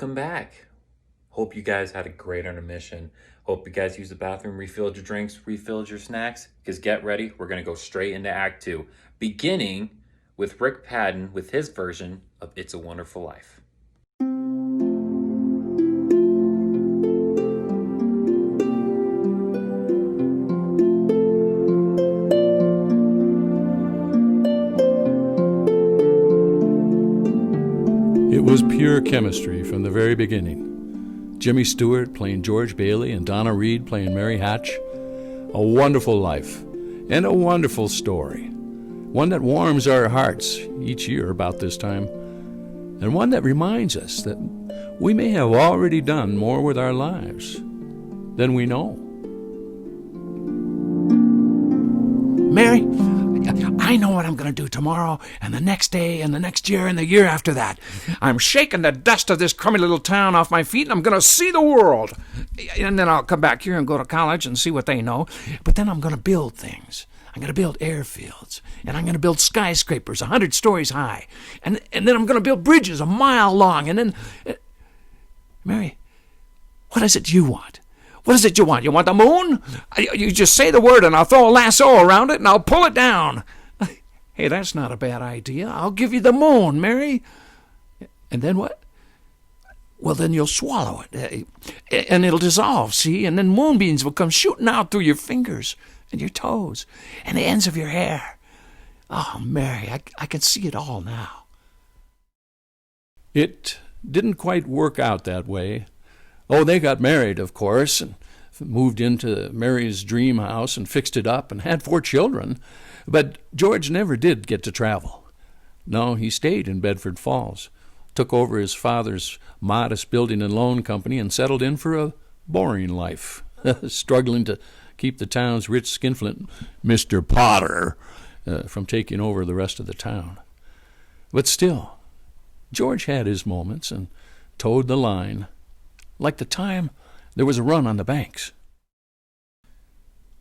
welcome back. Hope you guys had a great intermission. Hope you guys used the bathroom, refilled your drinks, refilled your snacks, because get ready, we're going to go straight into Act 2, beginning with Rick Padden with his version of It's a Wonderful Life. It was pure chemistry from the very beginning. Jimmy Stewart playing George Bailey and Donna Reed playing Mary Hatch. A wonderful life and a wonderful story. One that warms our hearts each year about this time, and one that reminds us that we may have already done more with our lives than we know. Mary, I know what I'm going to do tomorrow and the next day and the next year and the year after that. I'm shaking the dust of this crummy little town off my feet and I'm going to see the world. And then I'll come back here and go to college and see what they know. But then I'm going to build things. I'm going to build airfields, and I'm going to build skyscrapers 100 stories high, and then I'm going to build bridges a mile long, and then... Mary, what is it you want? What is it you want? You want the moon? You just say the word, and I'll throw a lasso around it, and I'll pull it down. Hey, that's not a bad idea. I'll give you the moon, Mary. And then what? Well, then you'll swallow it, and it'll dissolve, see? And then moonbeams will come shooting out through your fingers and your toes, and the ends of your hair. Oh, Mary, I can see it all now. It didn't quite work out that way. Oh, they got married, of course, and moved into Mary's dream house and fixed it up and had 4 children. But George never did get to travel. No, he stayed in Bedford Falls, took over his father's modest building and loan company, and settled in for a boring life, struggling to keep the town's rich skinflint, Mr. Potter, from taking over the rest of the town. But still, George had his moments and towed the line, like the time there was a run on the banks.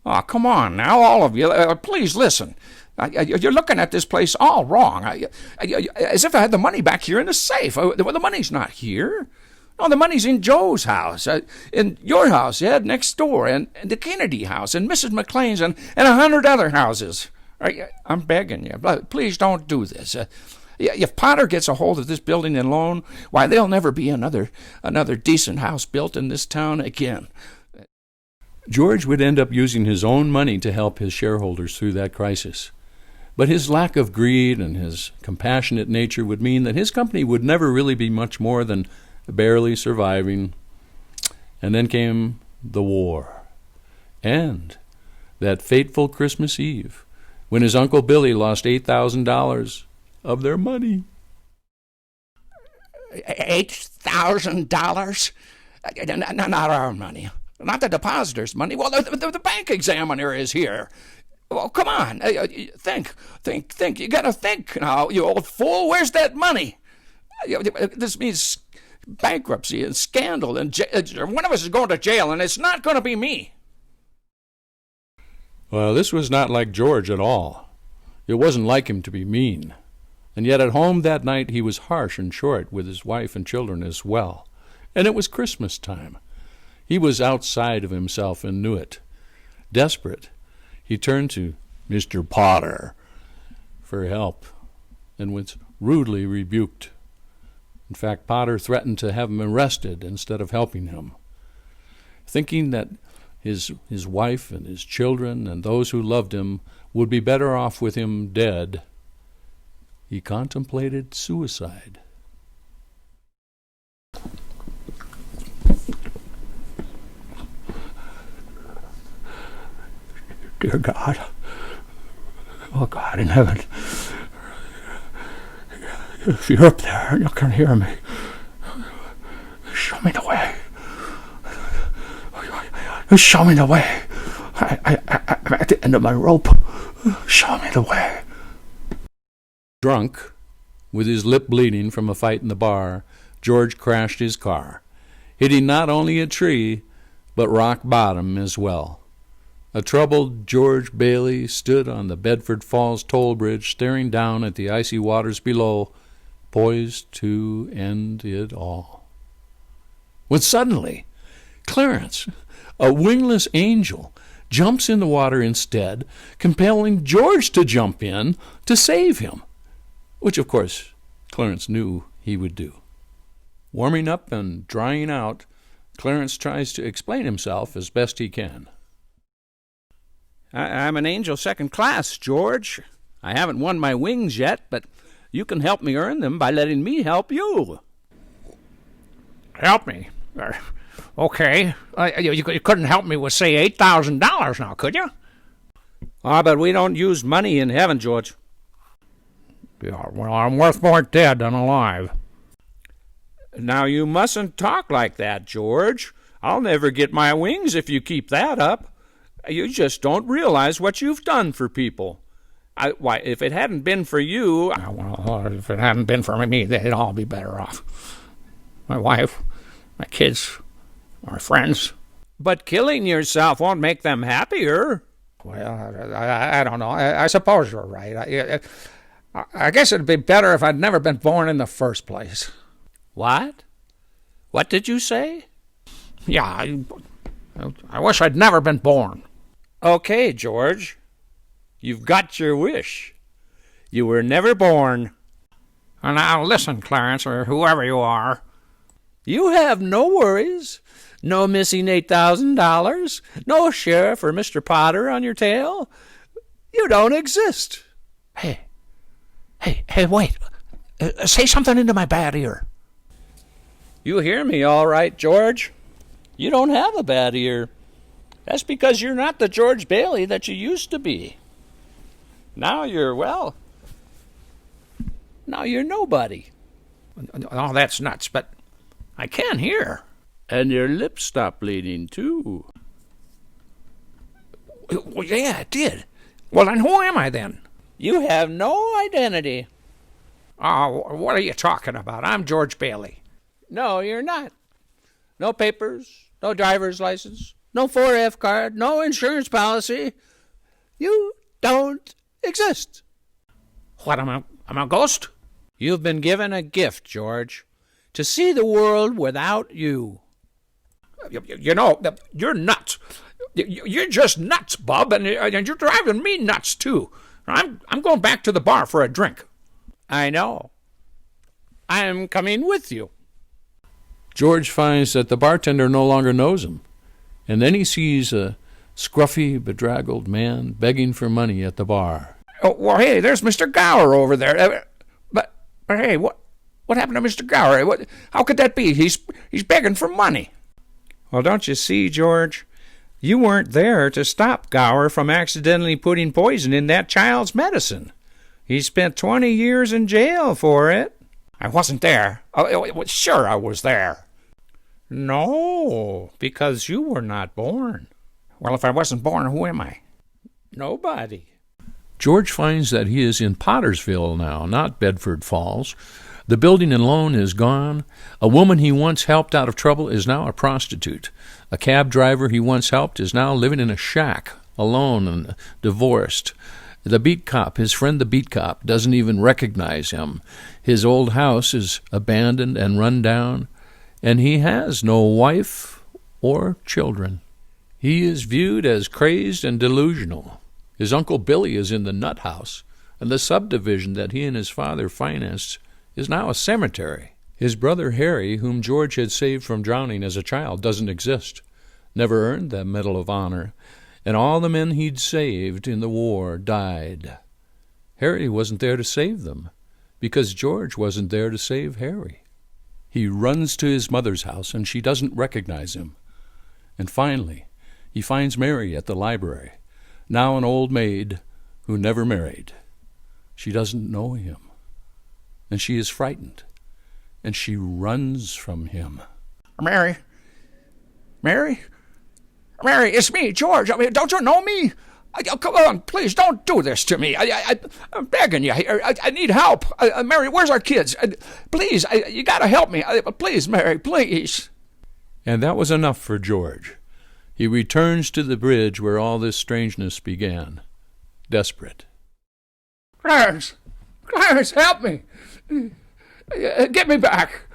Oh, come on now, all of you. Please listen. You're looking at this place all wrong. As if I had the money back here in the safe. Well, the money's not here. No, the money's in Joe's house, in your house, Ed, next door, and the Kennedy house, and Mrs. McLean's, and 100 other houses. I'm begging you, please don't do this. If Potter gets a hold of this building and loan, why, there'll never be another decent house built in this town again. George would end up using his own money to help his shareholders through that crisis. But his lack of greed and his compassionate nature would mean that his company would never really be much more than barely surviving. And then came the war. And that fateful Christmas Eve, when his Uncle Billy lost $8,000 of their money. $8,000? Not our money. Not the depositor's money. Well, the bank examiner is here. Well, come on. Think. You gotta think now, you old fool. Where's that money? This means bankruptcy and scandal, and one of us is going to jail, and it's not going to be me. Well, this was not like George at all. It wasn't like him to be mean. And yet at home that night he was harsh and short with his wife and children as well. And it was Christmas time. He was outside of himself and knew it. Desperate, he turned to Mr. Potter for help and was rudely rebuked. In fact, Potter threatened to have him arrested instead of helping him. Thinking that his wife and his children and those who loved him would be better off with him dead, he contemplated suicide. Dear God, oh God in heaven, if you're up there and you can hear me, show me the way. Show me the way. I'm at the end of my rope. Show me the way. Drunk, with his lip bleeding from a fight in the bar, George crashed his car, hitting not only a tree, but rock bottom as well. A troubled George Bailey stood on the Bedford Falls toll bridge, staring down at the icy waters below, poised to end it all. when suddenly Clarence, a wingless angel, jumps in the water instead, compelling George to jump in to save him, which, of course, Clarence knew he would do. Warming up and drying out, Clarence tries to explain himself as best he can. I'm an angel second class, George. I haven't won my wings yet, but you can help me earn them by letting me help you. Help me? Okay. You couldn't help me with, say, $8,000 now, could you? But we don't use money in heaven, George. Yeah, well, I'm worth more dead than alive. Now, you mustn't talk like that, George. I'll never get my wings if you keep that up. You just don't realize what you've done for people. Why, if it hadn't been for you... Well, if it hadn't been for me, they'd all be better off. My wife, my kids, my friends. But killing yourself won't make them happier. Well, I don't know. I suppose you're right. I guess it'd be better if I'd never been born in the first place. What? What did you say? Yeah, I wish I'd never been born. Okay, George. You've got your wish. You were never born. Now listen, Clarence, or whoever you are. You have no worries. No missing $8,000. No sheriff or Mr. Potter on your tail. You don't exist. Hey, wait. Say something into my bad ear. You hear me all right, George. You don't have a bad ear. That's because you're not the George Bailey that you used to be. Now you're nobody. Oh, that's nuts, but I can hear. And your lips stopped bleeding, too. Well, yeah, it did. Well, then who am I, then? You have no identity. Oh, what are you talking about? I'm George Bailey. No, you're not. No papers, no driver's license, no 4F card, no insurance policy. You don't exist. What, I'm a ghost? You've been given a gift, George, to see the world without you. You know, you're nuts. You're just nuts, Bub, and you're driving me nuts, too. I'm going back to the bar for a drink. I know. I'm coming with you. George finds that the bartender no longer knows him, and then he sees a scruffy, bedraggled man begging for money at the bar. Oh, well, hey, there's Mr. Gower over there. But hey, what happened to Mr. Gower? How could that be? He's begging for money. Well, don't you see, George? You weren't there to stop Gower from accidentally putting poison in that child's medicine. He spent 20 years in jail for it. I wasn't there. Sure, I was there. No, because you were not born. Well, if I wasn't born, who am I? Nobody. George finds that he is in Pottersville now, not Bedford Falls. The building and loan is gone. A woman he once helped out of trouble is now a prostitute. A cab driver he once helped is now living in a shack, alone and divorced. The beat cop, his friend the beat cop, doesn't even recognize him. His old house is abandoned and run down, and he has no wife or children. He is viewed as crazed and delusional. His Uncle Billy is in the nut house, and the subdivision that he and his father financed is now a cemetery. His brother Harry, whom George had saved from drowning as a child, doesn't exist, never earned that Medal of Honor, and all the men he'd saved in the war died. Harry wasn't there to save them, because George wasn't there to save Harry. He runs to his mother's house, and she doesn't recognize him. And finally, he finds Mary at the library, now an old maid who never married. She doesn't know him, and she is frightened, and she runs from him. Mary, it's me, George. Don't you know me? Come on, please, don't do this to me. I'm begging you. I need help. Mary, where's our kids? Please, you got to help me. Please, Mary, please. And that was enough for George. He returns to the bridge where all this strangeness began, desperate. Clarence, help me. Get me back.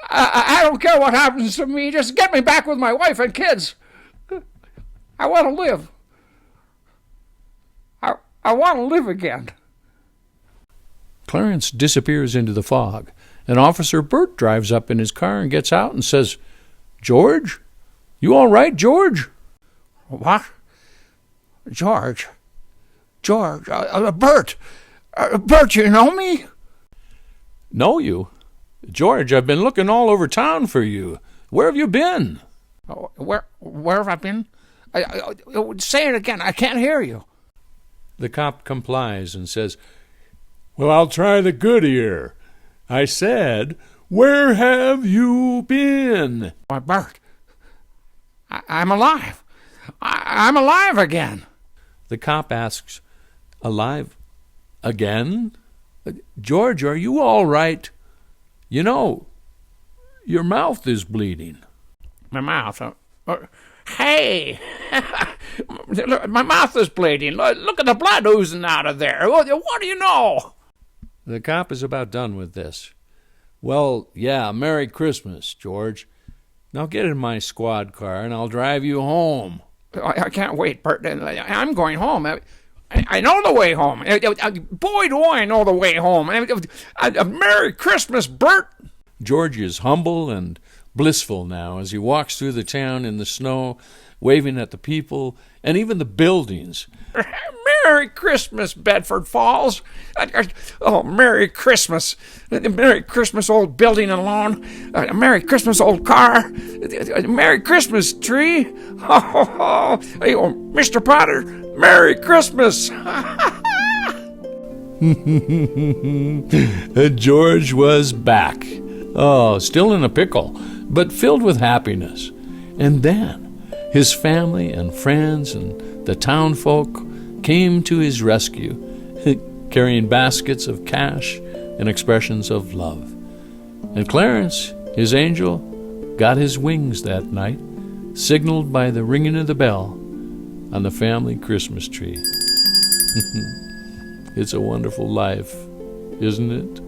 I don't care what happens to me. Just get me back with my wife and kids. I want to live. I want to live again. Clarence disappears into the fog, and Officer Bert drives up in his car and gets out and says, "George? You all right, George?" What? George? Bert! Bert, you know me? Know you? George, I've been looking all over town for you. Where have you been? Where have I been? Say it again. I can't hear you. The cop complies and says, "Well, I'll try the good ear. I said, where have you been?" Why, Bert, I'm alive. I'm alive again. The cop asks, "Alive again? George, are you all right? You know, your mouth is bleeding." My mouth? Hey! My mouth is bleeding. Look at the blood oozing out of there. What do you know? The cop is about done with this. "Well, yeah, Merry Christmas, George. Now get in my squad car and I'll drive you home." I can't wait, Bert. I'm going home. I know the way home. Boy, do I know the way home. Merry Christmas, Bert. George is humble and blissful now as he walks through the town in the snow, waving at the people and even the buildings. Merry Christmas, Bedford Falls. Oh, Merry Christmas. Merry Christmas, old building and lawn. Merry Christmas, old car. Merry Christmas, tree. Oh, Mr. Potter, Merry Christmas. George was back. Oh, still in a pickle, but filled with happiness. And then his family and friends and the town folk came to his rescue, carrying baskets of cash and expressions of love. And Clarence, his angel, got his wings that night, signaled by the ringing of the bell on the family Christmas tree. It's a wonderful life, isn't it?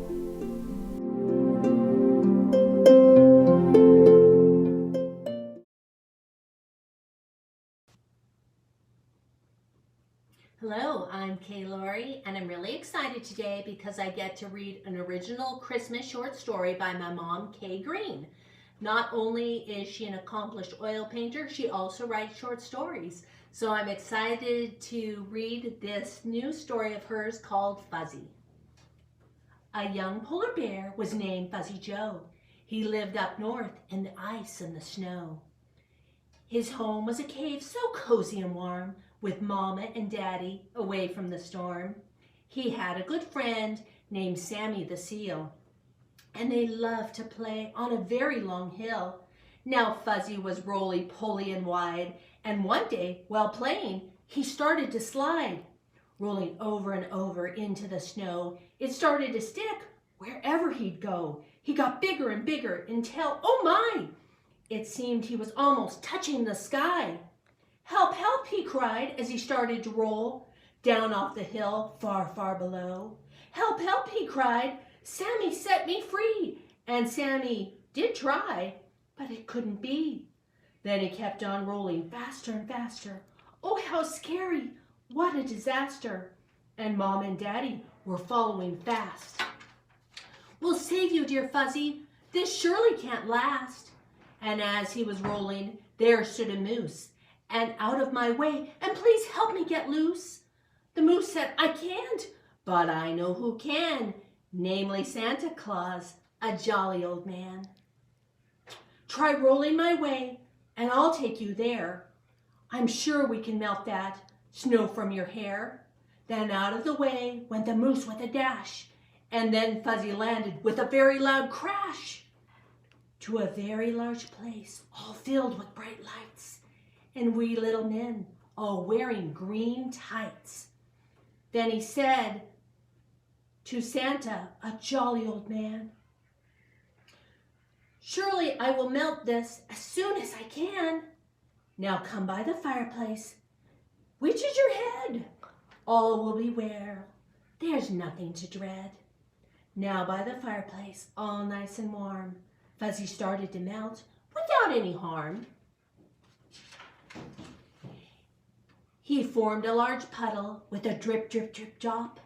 Hello, I'm Kay Laurie, and I'm really excited today because I get to read an original Christmas short story by my mom, Kay Green. Not only is she an accomplished oil painter, she also writes short stories. So I'm excited to read this new story of hers called Fuzzy. A young polar bear was named Fuzzy Joe. He lived up north in the ice and the snow. His home was a cave so cozy and warm, with Mama and Daddy away from the storm. He had a good friend named Sammy the Seal, and they loved to play on a very long hill. Now Fuzzy was roly-poly and wide, and one day, while playing, he started to slide. Rolling over and over into the snow, it started to stick wherever he'd go. He got bigger and bigger until, oh my! It seemed he was almost touching the sky. "Help, help," he cried as he started to roll down off the hill far, far below. "Help, help," he cried. "Sammy, set me free." And Sammy did try, but it couldn't be. Then he kept on rolling faster and faster. Oh, how scary. What a disaster. And Mom and Daddy were following fast. "We'll save you, dear Fuzzy. This surely can't last." And as he was rolling, there stood a moose. "And out of my way, and please help me get loose." The moose said, "I can't, but I know who can, namely Santa Claus, a jolly old man. Try rolling my way, and I'll take you there. I'm sure we can melt that snow from your hair." Then out of the way went the moose with a dash, and then Fuzzy landed with a very loud crash to a very large place, all filled with bright lights, and wee little men, all wearing green tights. Then he said to Santa, a jolly old man, "Surely I will melt this as soon as I can. Now come by the fireplace. Which is your head? All will be well. There's nothing to dread." Now by the fireplace, all nice and warm, Fuzzy started to melt without any harm. He formed a large puddle with a drip, drip, drip drop.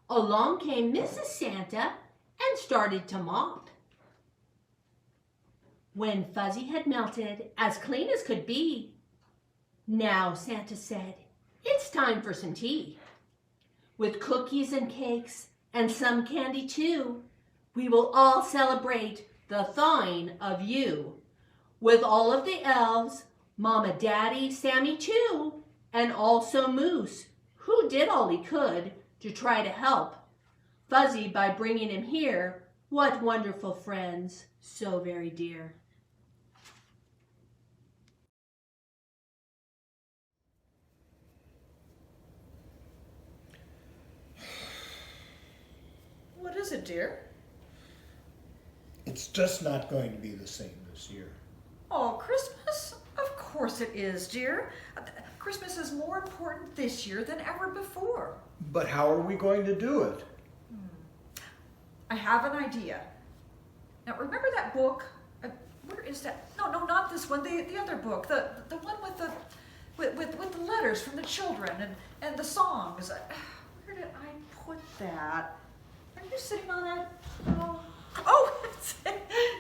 Along came Mrs. Santa and started to mop. When Fuzzy had melted as clean as could be, now Santa said, "It's time for some tea. With cookies and cakes and some candy too, we will all celebrate the thawing of you. With all of the elves, Mama, Daddy, Sammy too, and also Moose, who did all he could to try to help Fuzzy by bringing him here. What wonderful friends, so very dear." What is it, dear? It's just not going to be the same this year. Oh, Christmas? Of course it is, dear. Christmas is more important this year than ever before. But how are we going to do it? I have an idea. Now, remember that book? Where is that? No, not this one. The other book. The one with the letters from the children and the songs. Where did I put that? Are you sitting on that? Oh,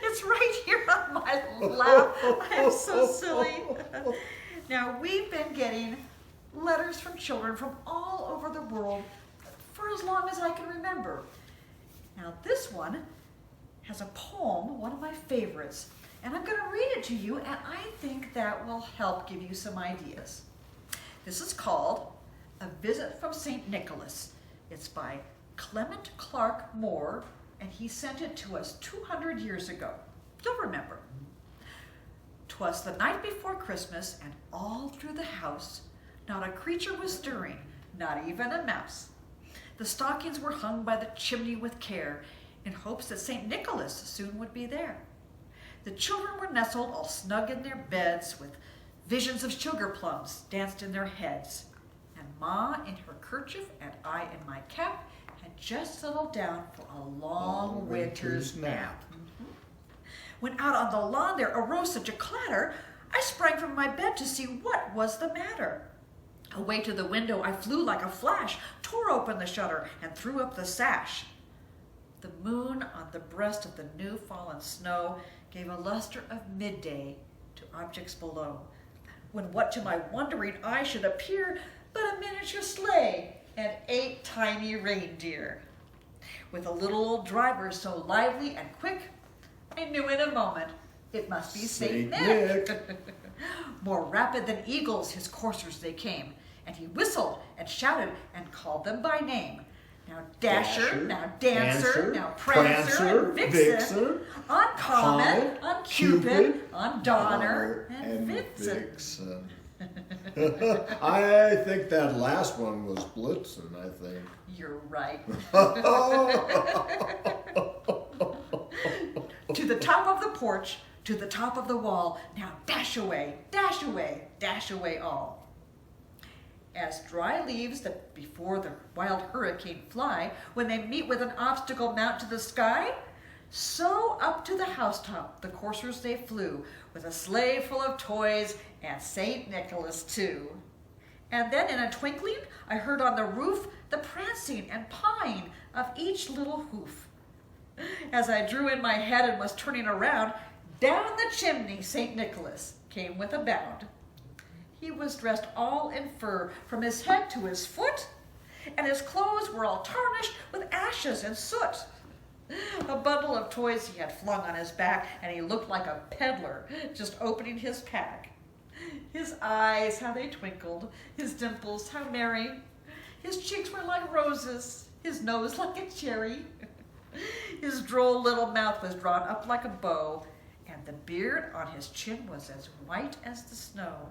it's right here on my lap. I am so silly. Now, we've been getting letters from children from all over the world for as long as I can remember. Now, this one has a poem, one of my favorites, and I'm going to read it to you, and I think that will help give you some ideas. This is called A Visit from St. Nicholas. It's by Clement Clark Moore, and he sent it to us 200 years ago. You'll remember. "'Twas the night before Christmas, and all through the house not a creature was stirring, not even a mouse. The stockings were hung by the chimney with care, in hopes that St. Nicholas soon would be there. The children were nestled all snug in their beds, with visions of sugar plums danced in their heads. And Ma in her kerchief and I in my cap had just settled down for a long winter's nap. When out on the lawn there arose such a clatter, I sprang from my bed to see what was the matter. Away to the window I flew like a flash, tore open the shutter, and threw up the sash. The moon on the breast of the new fallen snow gave a luster of midday to objects below, when what to my wondering eye should appear but a miniature sleigh and 8 tiny reindeer. With a little old driver so lively and quick, I knew in a moment it must be Saint Nick. More rapid than eagles his coursers they came, and he whistled and shouted and called them by name. Now Dasher, now Dancer, now Prancer, and Vixen, on Comet, on Cupid, on Donner, and Vixen. I think that last one was Blitzen, I think. You're right. To the top of the porch, to the top of the wall, now dash away, dash away, dash away all. As dry leaves that before the wild hurricane fly, when they meet with an obstacle mount to the sky, so up to the housetop the coursers they flew, with a sleigh full of toys and St. Nicholas too. And then in a twinkling I heard on the roof the prancing and pawing of each little hoof. As I drew in my head and was turning around, down the chimney St. Nicholas came with a bound. He was dressed all in fur from his head to his foot, and his clothes were all tarnished with ashes and soot. A bundle of toys he had flung on his back, and he looked like a peddler just opening his pack. His eyes, how they twinkled, his dimples, how merry. His cheeks were like roses, his nose like a cherry. His droll little mouth was drawn up like a bow, and the beard on his chin was as white as the snow.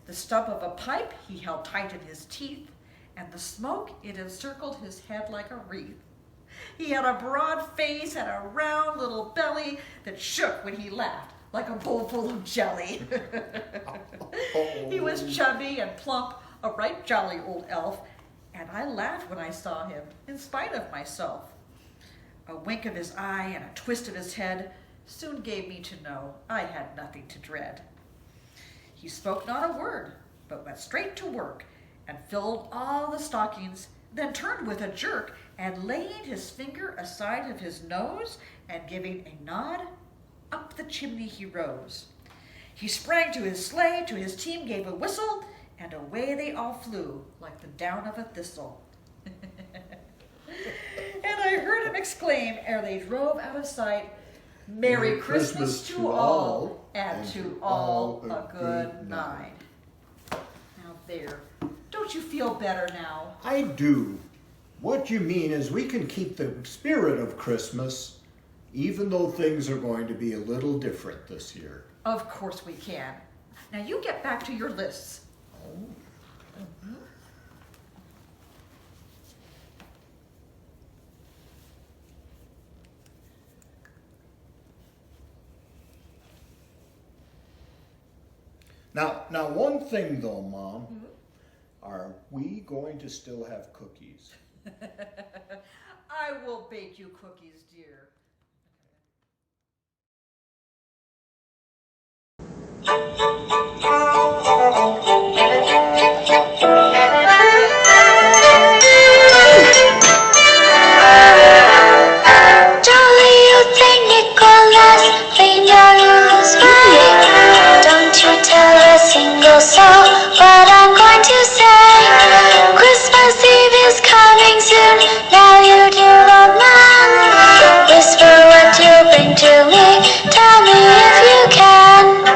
The stump of a pipe he held tight in his teeth, and the smoke, it encircled his head like a wreath. He had a broad face and a round little belly that shook when he laughed like a bowl full of jelly. He was chubby and plump, a right jolly old elf, and I laughed when I saw him, in spite of myself. A wink of his eye and a twist of his head soon gave me to know I had nothing to dread. He spoke not a word, but went straight to work and filled all the stockings, then turned with a jerk and laying his finger aside of his nose and giving a nod, up the chimney he rose. He sprang to his sleigh, to his team gave a whistle, and away they all flew like the down of a thistle. And I heard him exclaim ere they drove out of sight, Merry Christmas to all, and to all a good night. Now there, don't you feel better now? I do. What you mean is we can keep the spirit of Christmas even though things are going to be a little different this year. Of course we can. Now you get back to your lists. Now one thing though, Mom, are we going to still have cookies? I will bake you cookies, dear. Soul, but I'm going to say Christmas Eve is coming soon. Now you dear old man, whisper what you bring to me. Tell me if you can.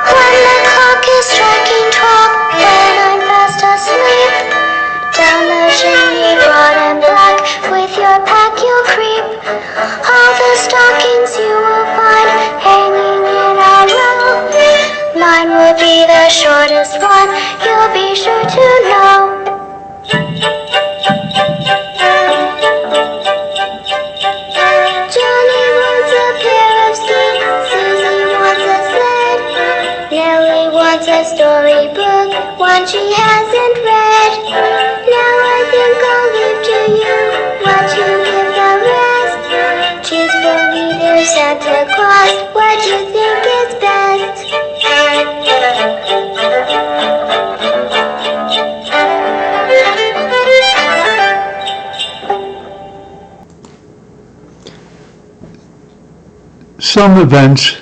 When the clock is striking 12, when I'm fast asleep, down the chimney broad and black, with your pack you'll creep. All the stockings you will find hanging in a row. Mine will be the shortest one, you'll be sure to know. Johnny wants a pair of skis, Susie wants a sled, Nellie wants a storybook, one she hasn't read. Now I think I'll leave to you what you give the rest. Choose for me, dear Santa Claus, what you think is best. Some events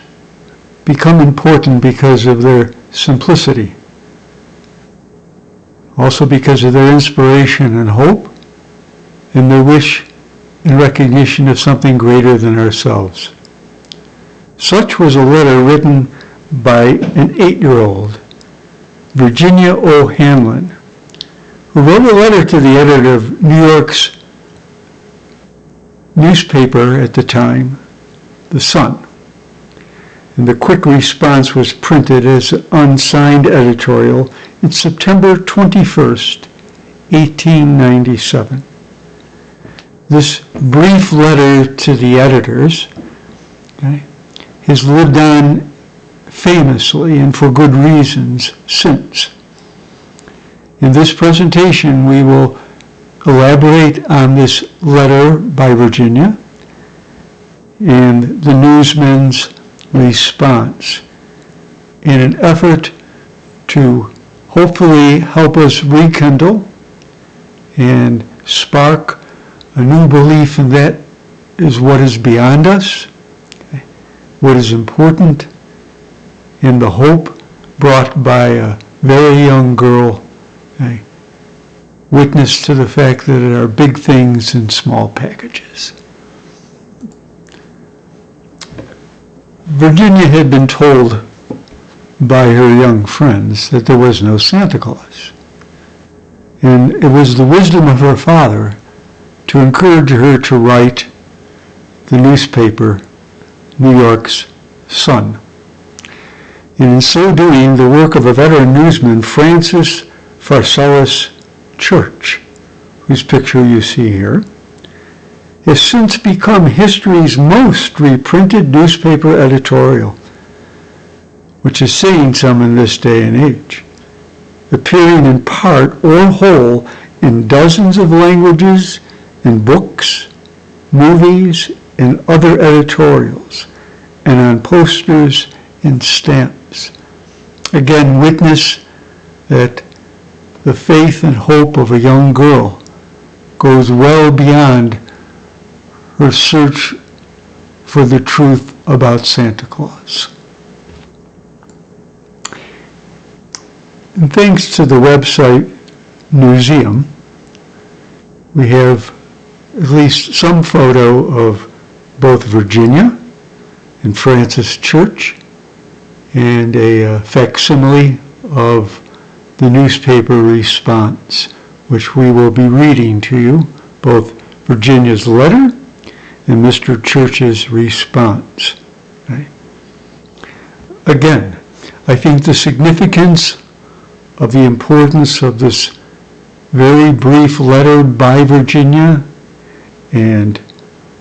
become important because of their simplicity, also because of their inspiration and hope, and their wish and recognition of something greater than ourselves. Such was a letter written by an 8-year-old, Virginia O. Hanlon, who wrote a letter to the editor of New York's newspaper at the time, The Sun. And the quick response was printed as an unsigned editorial in September 21st, 1897. This brief letter to the editors has lived on famously and for good reasons since. In this presentation, we will elaborate on this letter by Virginia and the newsman's response in an effort to hopefully help us rekindle and spark a new belief in that is what is beyond us, what is important, and the hope brought by a very young girl, witness to the fact that there are big things in small packages. Virginia had been told by her young friends that there was no Santa Claus. And it was the wisdom of her father to encourage her to write the newspaper, New York's Sun. And in so doing, the work of a veteran newsman, Francis Pharcellus Church, whose picture you see here, has since become history's most reprinted newspaper editorial, which is saying some in this day and age, appearing in part or whole in dozens of languages in books, movies, and other editorials, and on posters and stamps. Again, witness that the faith and hope of a young girl goes well beyond her search for the truth about Santa Claus. And thanks to the website Museum, we have at least some photo of both Virginia and Francis Church, and a facsimile of the newspaper response, which we will be reading to you, both Virginia's letter and Mr. Church's response. Okay? Again, I think the significance of the importance of this very brief letter by Virginia and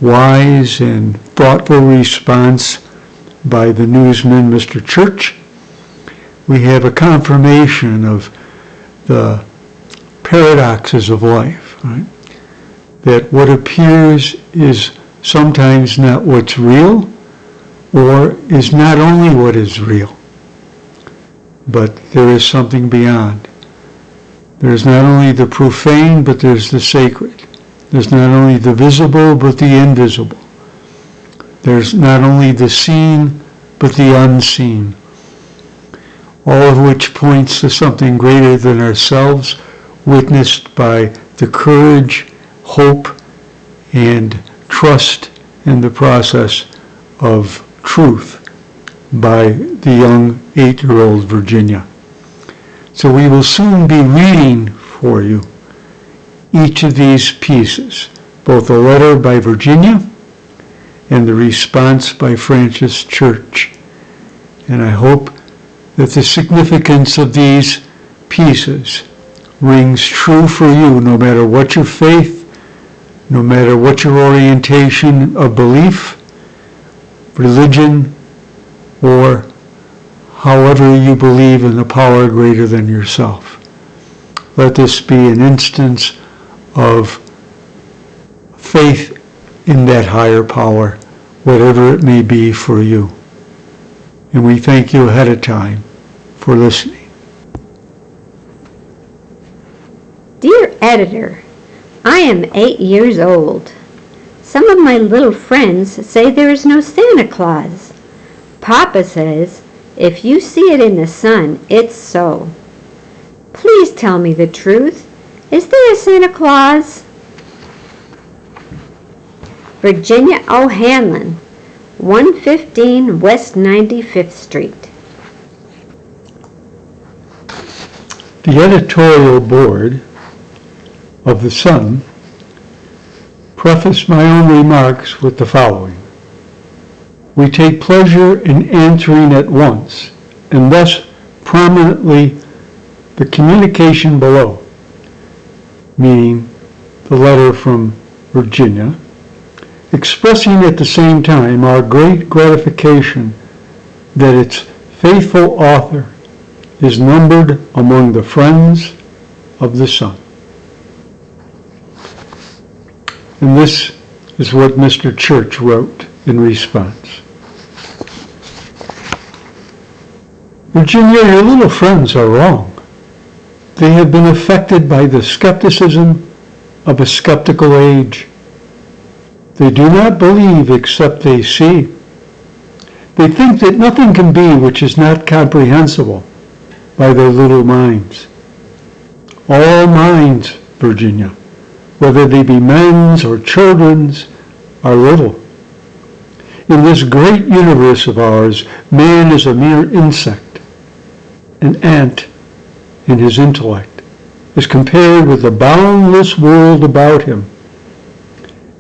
wise and thoughtful response by the newsman, Mr. Church, we have a confirmation of the paradoxes of life, right? That what appears is sometimes not what's real, or is not only what is real, but there is something beyond. There's not only the profane, but there's the sacred. There's not only the visible, but the invisible. There's not only the seen, but the unseen. All of which points to something greater than ourselves, witnessed by the courage, hope, and trust in the process of truth by the young 8-year-old Virginia. So we will soon be reading for you each of these pieces, both the letter by Virginia and the response by Francis Church. And I hope that the significance of these pieces rings true for you, no matter what your faith, no matter what your orientation of belief, religion, or however you believe in a power greater than yourself. Let this be an instance of faith in that higher power, whatever it may be for you. And we thank you ahead of time for listening. Dear Editor, I am 8 years old. Some of my little friends say there is no Santa Claus. Papa says, if you see it in the sun, it's so. Please tell me the truth. Is there a Santa Claus? Virginia O'Hanlon, 115 West 95th Street. The editorial board of The Sun preface my own remarks with the following. We take pleasure in answering at once, and thus prominently, the communication below, meaning the letter from Virginia, expressing at the same time our great gratification that its faithful author is numbered among the friends of the Sun. And this is what Mr. Church wrote in response. Virginia, your little friends are wrong. They have been affected by the skepticism of a skeptical age. They do not believe except they see. They think that nothing can be which is not comprehensible by their little minds. All minds, Virginia, whether they be men's or children's, are little. In this great universe of ours, man is a mere insect, an ant in his intellect, as compared with the boundless world about him,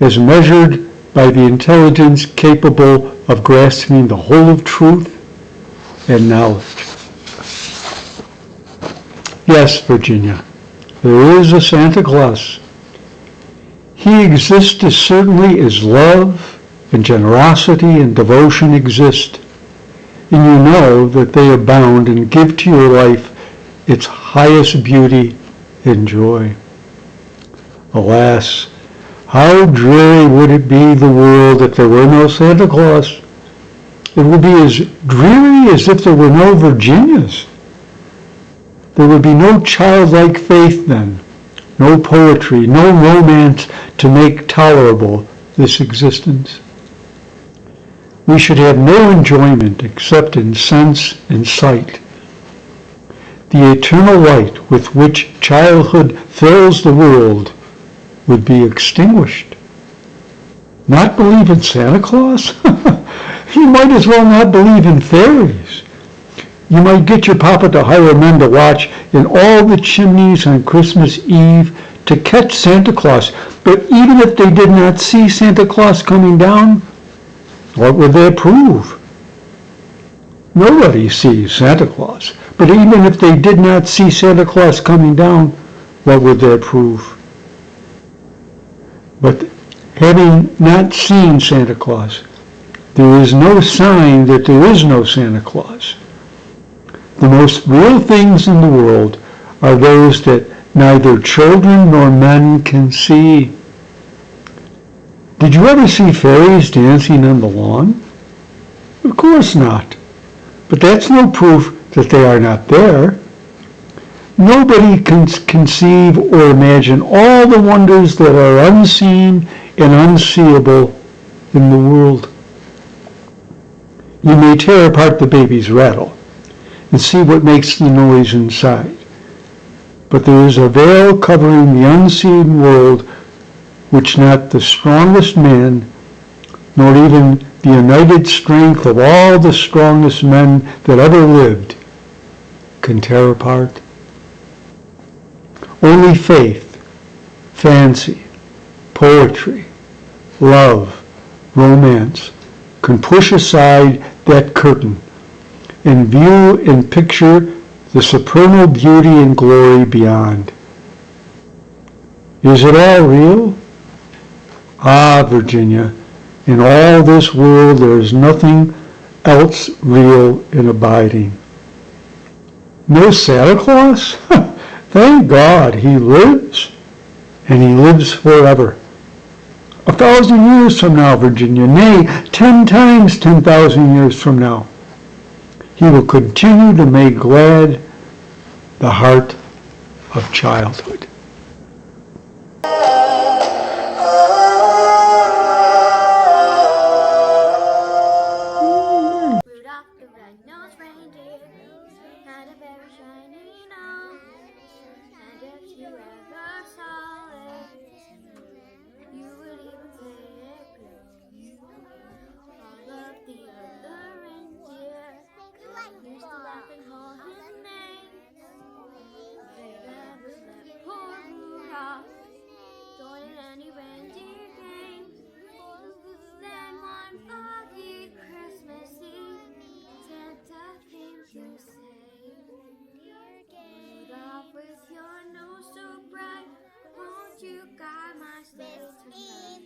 as measured by the intelligence capable of grasping the whole of truth and knowledge. Yes, Virginia, there is a Santa Claus. He exists as certainly as love and generosity and devotion exist, and you know that they abound and give to your life its highest beauty and joy. Alas, How dreary would it be, the world, if there were no Santa Claus? It would be as dreary as if there were no Virginias. There would be no childlike faith then, no poetry, no romance to make tolerable this existence. We should have no enjoyment except in sense and sight. The eternal light with which childhood fills the world would be extinguished. Not believe in Santa Claus? You might as well not believe in fairies. You might get your papa to hire men to watch in all the chimneys on Christmas Eve to catch Santa Claus. But even if they did not see Santa Claus coming down, what would that prove? Nobody sees Santa Claus. But even if they did not see Santa Claus coming down, what would that prove? But having not seen Santa Claus, there is no sign that there is no Santa Claus. The most real things in the world are those that neither children nor men can see. Did you ever see fairies dancing on the lawn? Of course not. But that's no proof that they are not there. Nobody can conceive or imagine all the wonders that are unseen and unseeable in the world. You may tear apart the baby's rattle and see what makes the noise inside. But there is a veil covering the unseen world which not the strongest man, nor even the united strength of all the strongest men that ever lived, can tear apart. Only faith, fancy, poetry, love, romance can push aside that curtain and view and picture the supernal beauty and glory beyond. Is it all real? Ah, Virginia, in all this world there is nothing else real and abiding. No Santa Claus? Thank God he lives, and he lives forever. 1,000 years from now, Virginia, nay, 10 times 10,000 years from now, he will continue to make glad the heart of childhood. Rudolph the red-nosed reindeer had a very shiny nose, and if you ever saw it, you would even say it glows. All of the other reindeer used to laugh and call him names. They never let poor Rudolph join in any reindeer games. Then one foggy Christmas Eve, Santa came to say, Rudolph, with your nose so bright, won't you guide my sleigh tonight?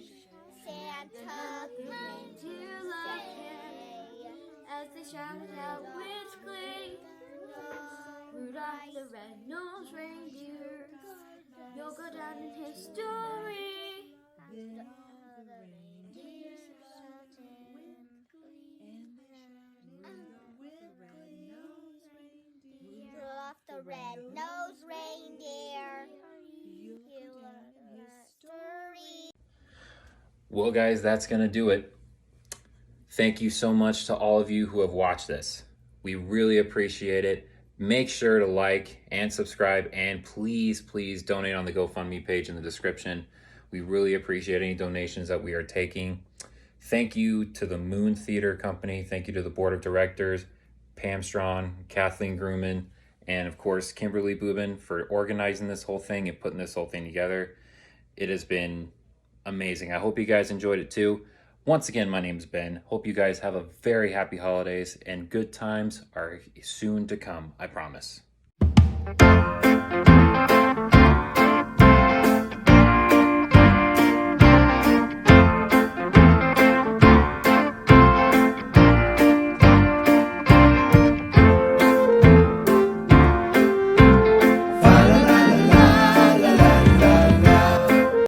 Santa the reindeer loved him as they shouted out with glee. Rudolph the red-nosed reindeer, you'll go down in history. Rudolph the red-nosed reindeer. History. Well, guys, that's going to do it. Thank you so much to all of you who have watched this. We really appreciate it. Make sure to like and subscribe, and please, please donate on the GoFundMe page in the description. We really appreciate any donations that we are taking. Thank you to the Moon Theater Company. Thank you to the board of directors, Pam Strawn, Kathleen Gruman, and of course, Kimberly Boobin for organizing this whole thing and putting this whole thing together. It has been amazing. I hope you guys enjoyed it too. Once again, my name's Ben. Hope you guys have a very happy holidays, and good times are soon to come, I promise.